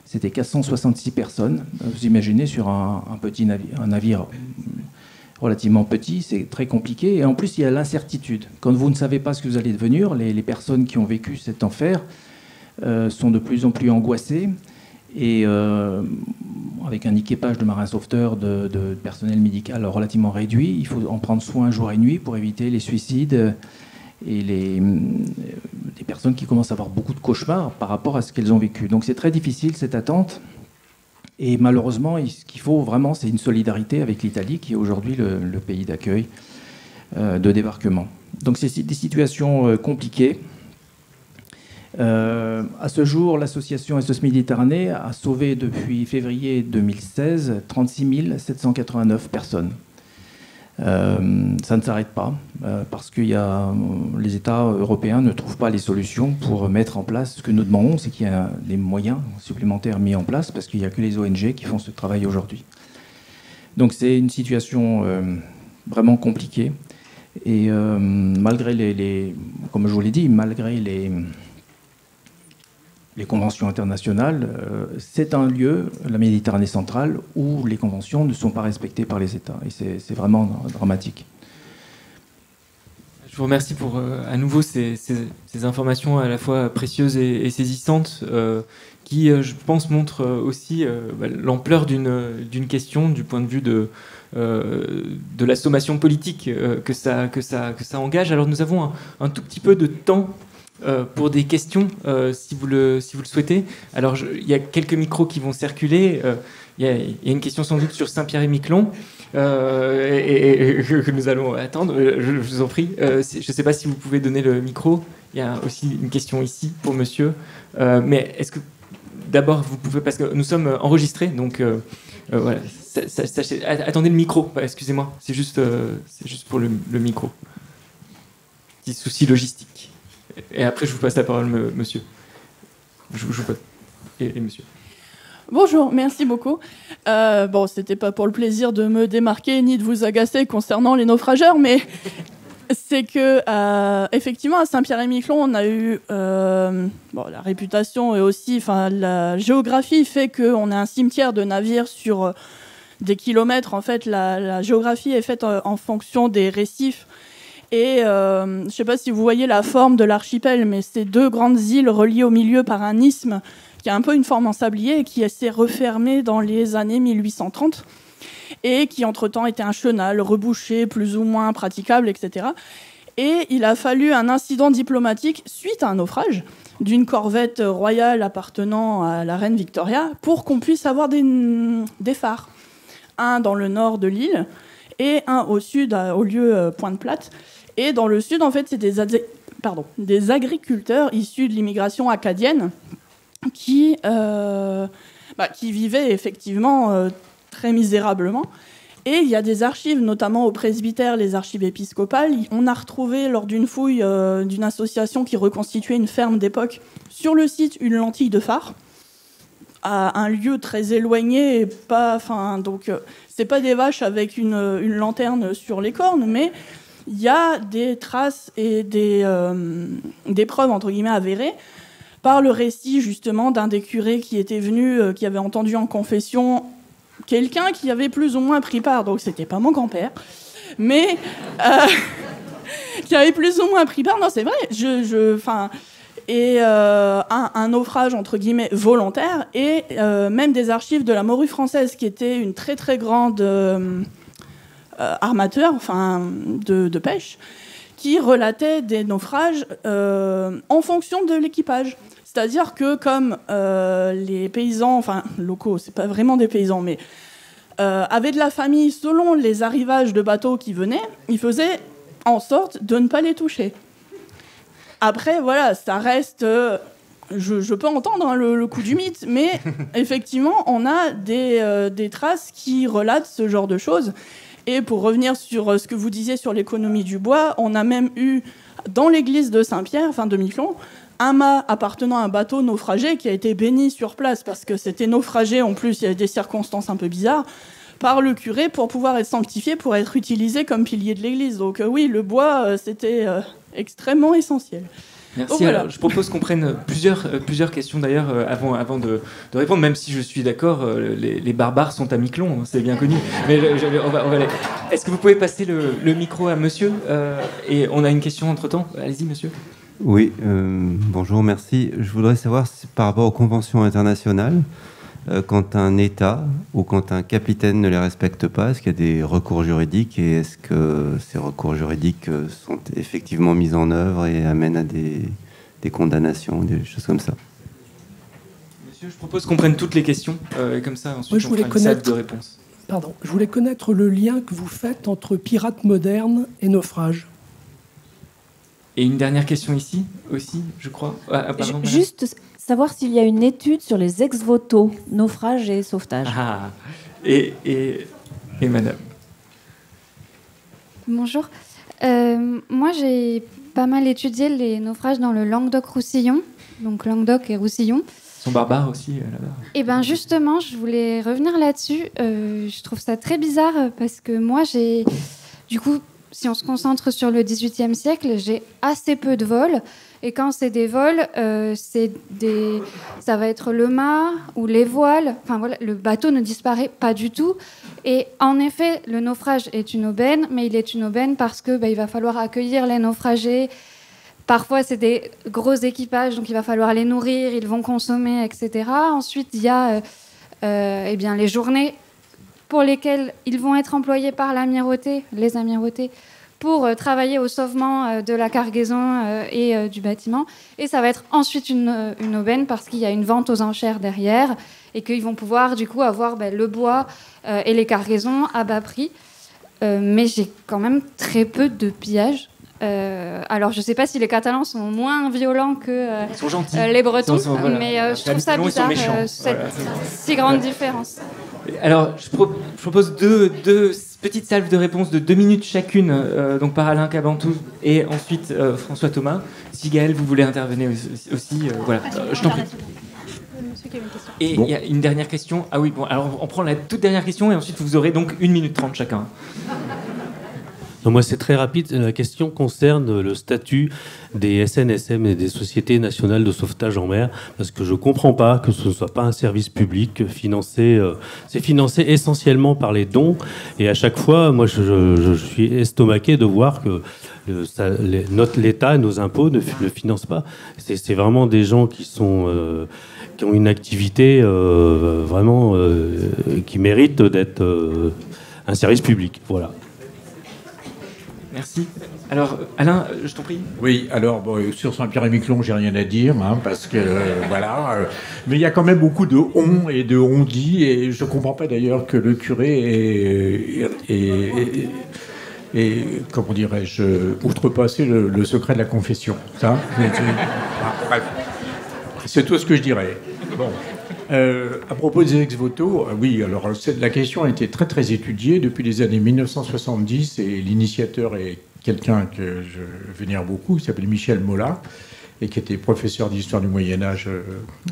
c'était 466 personnes. Vous imaginez sur un navire relativement petit, c'est très compliqué. Et en plus, il y a l'incertitude. Quand vous ne savez pas ce que vous allez devenir, les personnes qui ont vécu cet enfer sont de plus en plus angoissées. Et avec un équipage de marins sauveteurs, de personnel médical relativement réduit, il faut en prendre soin jour et nuit pour éviter les suicides et les personnes qui commencent à avoir beaucoup de cauchemars par rapport à ce qu'elles ont vécu. Donc c'est très difficile cette attente. Et malheureusement, ce qu'il faut vraiment, c'est une solidarité avec l'Italie, qui est aujourd'hui le pays d'accueil de débarquement. Donc c'est des situations compliquées. À ce jour, l'association SOS Méditerranée a sauvé depuis février 2016 36 789 personnes. Ça ne s'arrête pas parce que les États européens ne trouvent pas les solutions pour mettre en place ce que nous demandons, c'est qu'il y a des moyens supplémentaires mis en place parce qu'il n'y a que les ONG qui font ce travail aujourd'hui. Donc c'est une situation vraiment compliquée et malgré comme je vous l'ai dit, malgré les conventions internationales, c'est un lieu, la Méditerranée centrale, où les conventions ne sont pas respectées par les États. Et c'est vraiment dramatique. Je vous remercie pour, à nouveau, ces informations à la fois précieuses et saisissantes, qui, je pense, montrent aussi l'ampleur d'une question du point de vue de la sommation politique que ça engage. Alors nous avons un tout petit peu de temps pour des questions, si vous le souhaitez. Alors, il y a quelques micros qui vont circuler. Il y a une question sans doute sur Saint-Pierre-et-Miquelon que nous allons attendre. Je vous en prie. Je ne sais pas si vous pouvez donner le micro. Il y a aussi une question ici pour monsieur. Mais est-ce que d'abord vous pouvez, parce que nous sommes enregistrés, donc voilà. Attendez le micro. Excusez-moi. C'est juste pour le micro. Petit souci logistique. Et après, je vous passe la parole, monsieur. Je vous passe. Et monsieur. Bonjour, merci beaucoup. Bon, c'était pas pour le plaisir de me démarquer ni de vous agacer concernant les naufrageurs, mais c'est que, effectivement, à Saint-Pierre-et-Miquelon, on a eu la réputation et aussi la géographie fait qu'on a un cimetière de navires sur des kilomètres. En fait, la géographie est faite en fonction des récifs. Et je ne sais pas si vous voyez la forme de l'archipel, mais c'est deux grandes îles reliées au milieu par un isthme qui a un peu une forme en sablier et qui s'est refermé dans les années 1830 et qui, entre-temps, était un chenal rebouché, plus ou moins praticable, etc. Et il a fallu un incident diplomatique suite à un naufrage d'une corvette royale appartenant à la reine Victoria pour qu'on puisse avoir des phares. Un dans le nord de l'île et un au sud, au lieu Pointe-Plate. Et dans le sud, en fait, c'est des agriculteurs issus de l'immigration acadienne qui vivaient effectivement très misérablement. Et il y a des archives, notamment au presbytère, les archives épiscopales. On a retrouvé, lors d'une fouille d'une association qui reconstituait une ferme d'époque, sur le site, une lentille de phare, à un lieu très éloigné. Donc, c'est pas des vaches avec une lanterne sur les cornes, mais il y a des traces et des preuves, entre guillemets, avérées, par le récit, justement, d'un des curés qui était venu, qui avait entendu en confession quelqu'un qui avait plus ou moins pris part, donc c'était pas mon grand-père, mais qui avait plus ou moins pris part, non, c'est vrai, un naufrage, entre guillemets, volontaire, et même des archives de la Morue française, qui était une très très grande armateur de pêche, qui relatait des naufrages en fonction de l'équipage. C'est-à-dire que comme les paysans, locaux, c'est pas vraiment des paysans, mais avaient de la famille selon les arrivages de bateaux qui venaient, ils faisaient en sorte de ne pas les toucher. Après, voilà, ça reste... Je peux entendre le coup du mythe, mais effectivement, on a des traces qui relatent ce genre de choses. Et pour revenir sur ce que vous disiez sur l'économie du bois, on a même eu, dans l'église de Saint-Pierre, de Miquelon, un mât appartenant à un bateau naufragé qui a été béni sur place, parce que c'était naufragé, en plus, il y avait des circonstances un peu bizarres, par le curé pour pouvoir être sanctifié, pour être utilisé comme pilier de l'église. Donc oui, le bois, c'était extrêmement essentiel. Merci. Voilà. Alors, je propose qu'on prenne plusieurs questions d'ailleurs avant de répondre, même si je suis d'accord, les barbares sont à Miquelon, c'est bien connu. Mais on va aller. Est-ce que vous pouvez passer le micro à monsieur et on a une question entre-temps. Allez-y, monsieur. Oui, bonjour, merci. Je voudrais savoir par rapport aux conventions internationales, quand un État ou quand un capitaine ne les respecte pas, est-ce qu'il y a des recours juridiques et est-ce que ces recours juridiques sont effectivement mis en œuvre et amènent à des condamnations, des choses comme ça? Monsieur, je propose qu'on prenne toutes les questions et comme ça ensuite on fera une salle de réponses. Pardon, je voulais connaître le lien que vous faites entre pirates modernes et naufrage. Et une dernière question ici aussi, je crois. Pardon, juste savoir s'il y a une étude sur les ex-voto, naufrage et sauvetage. Ah, et madame. Bonjour. Moi, j'ai pas mal étudié les naufrages dans le Languedoc-Roussillon, donc Languedoc et Roussillon. Ils sont barbares aussi là-bas. Et bien justement, je voulais revenir là-dessus. Je trouve ça très bizarre parce que moi, du coup, si on se concentre sur le XVIIIe siècle, j'ai assez peu de vols. Et quand c'est des vols, ça va être le mât ou les voiles. Enfin voilà, le bateau ne disparaît pas du tout. Et en effet, le naufrage est une aubaine, mais il est une aubaine parce que il va falloir accueillir les naufragés. Parfois, c'est des gros équipages, donc il va falloir les nourrir, ils vont consommer, etc. Ensuite, il y a les journées pour lesquelles ils vont être employés par les amirautés, pour travailler au sauvement de la cargaison et du bâtiment. Et ça va être ensuite une aubaine parce qu'il y a une vente aux enchères derrière et qu'ils vont pouvoir du coup avoir le bois et les cargaisons à bas prix. Mais j'ai quand même très peu de pillages. Alors je ne sais pas si les Catalans sont moins violents que les Bretons, mais je trouve ça bizarre, cette si grande différence. Alors, je propose deux petites salves de réponses de 2 minutes chacune, donc par Alain Cabantou et ensuite François Thomas. Si Gaël, vous voulez intervenir aussi, voilà. Je t'en prie. Et il y a une dernière question. Ah oui, bon, alors on prend la toute dernière question et ensuite vous aurez donc 1 minute 30 chacun. Non, moi, c'est très rapide. La question concerne le statut des SNSM et des sociétés nationales de sauvetage en mer, parce que je ne comprends pas que ce ne soit pas un service public financé. C'est financé essentiellement par les dons, et à chaque fois, moi, je suis estomaqué de voir que l'État, nos impôts ne le financent pas. C'est vraiment des gens qui ont une activité vraiment qui mérite d'être un service public. Voilà. Merci. Alors, Alain, je t'en prie. Oui, alors, sur Saint-Pierre-et-Miquelon, j'ai rien à dire, parce que, voilà. Mais il y a quand même beaucoup de on et de on-dit, et je ne comprends pas d'ailleurs que le curé ait comment dirais-je, outrepassé le secret de la confession. Ça, bref. C'est tout ce que je dirais. Bon. À propos des ex-voto, oui, alors la question a été très très étudiée depuis les années 1970 et l'initiateur est quelqu'un que je vénère beaucoup, qui s'appelle Michel Mola et qui était professeur d'histoire du Moyen-Âge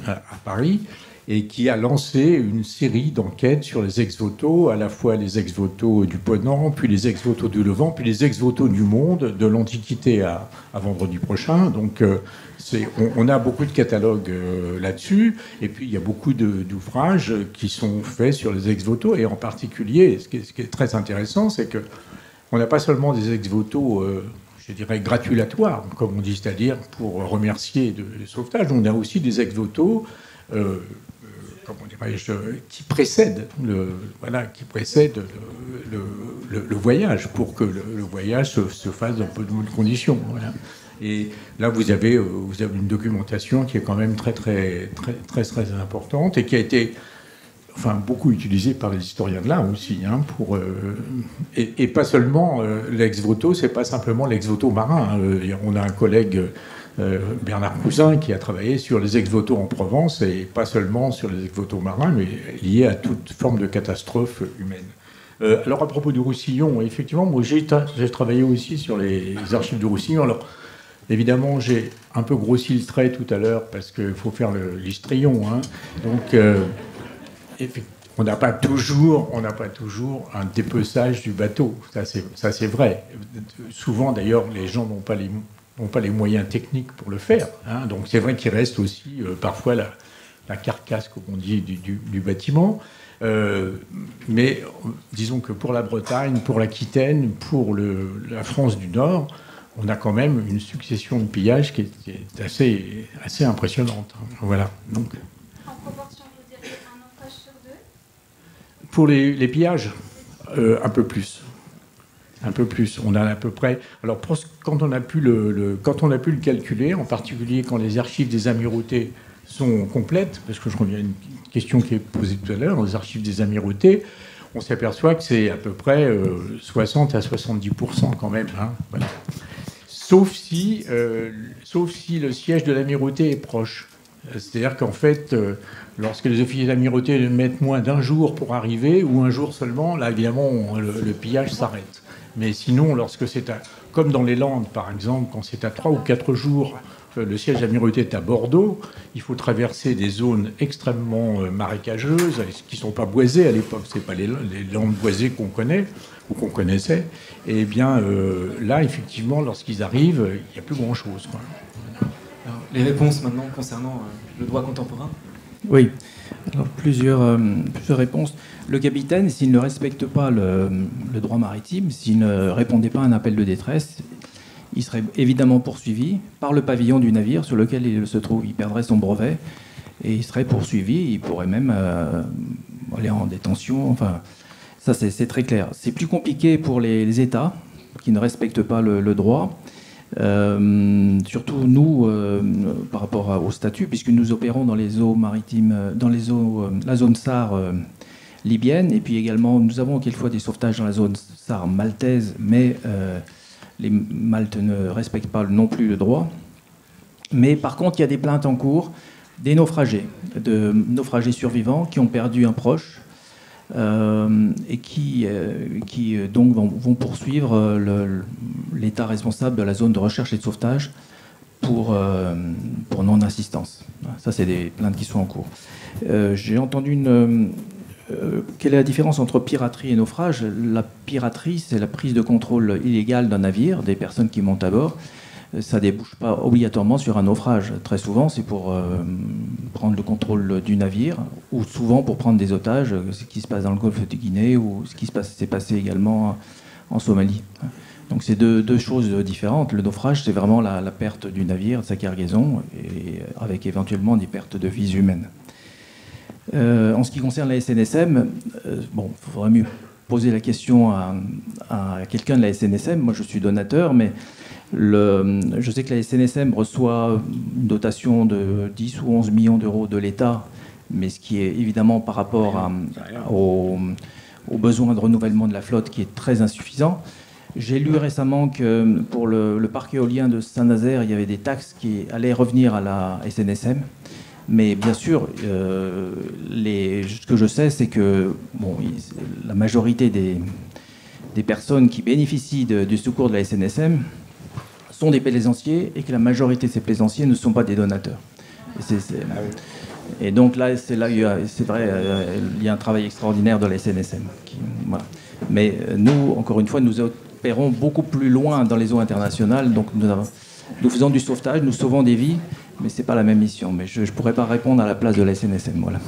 à Paris et qui a lancé une série d'enquêtes sur les ex-voto, à la fois les ex-voto du Ponant, puis les ex-voto du Levant, puis les ex-voto du monde, de l'Antiquité à vendredi prochain. Donc on a beaucoup de catalogues là-dessus, et puis il y a beaucoup d'ouvrages qui sont faits sur les ex-voto, et en particulier, ce qui est très intéressant, c'est qu'on n'a pas seulement des ex-voto, je dirais, gratulatoires, comme on dit, c'est-à-dire pour remercier du sauvetage, on a aussi des ex-voto comment dirais-je, qui précèdent le voyage, pour que le voyage se fasse dans peu de bonnes conditions. Voilà. Et là, vous avez une documentation qui est quand même très, très, très, très, très importante et qui a été beaucoup utilisée par les historiens de l'art aussi. Et pas seulement l'ex-voto, c'est pas simplement l'ex-voto marin. On a un collègue, Bernard Cousin, qui a travaillé sur les ex-voto en Provence, et pas seulement sur les ex-voto marins, mais liés à toute forme de catastrophe humaine. Alors, à propos du Roussillon, effectivement, moi, j'ai travaillé aussi sur les archives du Roussillon. Alors, évidemment, j'ai un peu grossi le trait tout à l'heure parce qu'il faut faire l'histrion. Donc, on n'a pas toujours un dépeçage du bateau. Ça, c'est vrai. Souvent, d'ailleurs, les gens n'ont pas les moyens techniques pour le faire. Hein. Donc, c'est vrai qu'il reste aussi parfois la carcasse, comme on dit, du bâtiment. Mais disons que pour la Bretagne, pour l'Aquitaine, pour la France du Nord, on a quand même une succession de pillages qui est assez impressionnante. Voilà. Donc, en proportion, vous diriez un naufrage sur 2 ? pour les pillages, un peu plus. Un peu plus. On a à peu près. Alors, quand on a pu le calculer, en particulier quand les archives des amirautés sont complètes, parce que je reviens à une question qui est posée tout à l'heure, dans les archives des amirautés, on s'aperçoit que c'est à peu près 60 à 70% quand même. Hein, voilà. Sauf si le siège de l'amirauté est proche. C'est-à-dire qu'en fait, lorsque les officiers d'amirauté mettent moins d'un jour pour arriver, ou un jour seulement, là, évidemment, le pillage s'arrête. Mais sinon, lorsque c'est comme dans les Landes, par exemple, quand c'est à 3 ou 4 jours, le siège d'amirauté est à Bordeaux, il faut traverser des zones extrêmement marécageuses, qui ne sont pas boisées à l'époque, ce n'est pas les Landes boisées qu'on connaît, ou qu'on connaissait. Et bien là, effectivement, lorsqu'ils arrivent, il n'y a plus grand-chose. Alors, les réponses maintenant concernant le droit contemporain ? Oui, alors plusieurs réponses. Le capitaine, s'il ne respecte pas le droit maritime, s'il ne répondait pas à un appel de détresse, il serait évidemment poursuivi par le pavillon du navire sur lequel il se trouve. Il perdrait son brevet et il serait poursuivi. Il pourrait même aller en détention. Enfin, ça, c'est très clair. C'est plus compliqué pour les États qui ne respectent pas le droit. Surtout nous, par rapport au statut, puisque nous opérons dans les eaux maritimes, dans les eaux, la zone SAR libyenne, et puis également, nous avons quelquefois des sauvetages dans la zone SAR maltaise, mais les Maltes ne respectent pas non plus le droit. Mais par contre, il y a des plaintes en cours des naufragés survivants qui ont perdu un proche et qui donc vont poursuivre l'État responsable de la zone de recherche et de sauvetage pour non-assistance. Ça, c'est des plaintes qui sont en cours. J'ai entendu quelle est la différence entre piraterie et naufrage ? La piraterie, c'est la prise de contrôle illégale d'un navire, des personnes qui montent à bord. Ça ne débouche pas obligatoirement sur un naufrage. Très souvent, c'est pour prendre le contrôle du navire, ou souvent pour prendre des otages, ce qui se passe dans le golfe de Guinée, ou ce qui s'est passé également en Somalie. Donc c'est deux choses différentes. Le naufrage, c'est vraiment la perte du navire, de sa cargaison, et avec éventuellement des pertes de vies humaines. En ce qui concerne la SNSM, il faudrait mieux poser la question à quelqu'un de la SNSM. Moi, je suis donateur, mais je sais que la SNSM reçoit une dotation de 10 ou 11 millions d'euros de l'État, mais ce qui est évidemment par rapport aux besoins de renouvellement de la flotte qui est très insuffisant. J'ai lu récemment que pour le parc éolien de Saint-Nazaire, il y avait des taxes qui allaient revenir à la SNSM. Mais bien sûr, ce que je sais, c'est que la majorité des personnes qui bénéficient du secours de la SNSM sont des plaisanciers et que la majorité de ces plaisanciers ne sont pas des donateurs. Et donc là, c'est vrai, il y a un travail extraordinaire de la SNSM. Voilà. Mais nous, encore une fois, nous opérons beaucoup plus loin dans les eaux internationales. Donc nous faisons du sauvetage, nous sauvons des vies, mais ce n'est pas la même mission. Mais je ne pourrais pas répondre à la place de la SNSM. Voilà.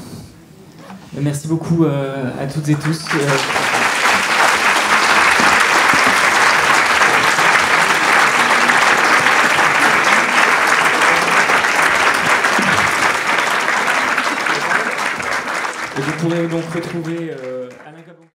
Merci beaucoup à toutes et tous. Et vous pourrez donc retrouver Alain Cabot.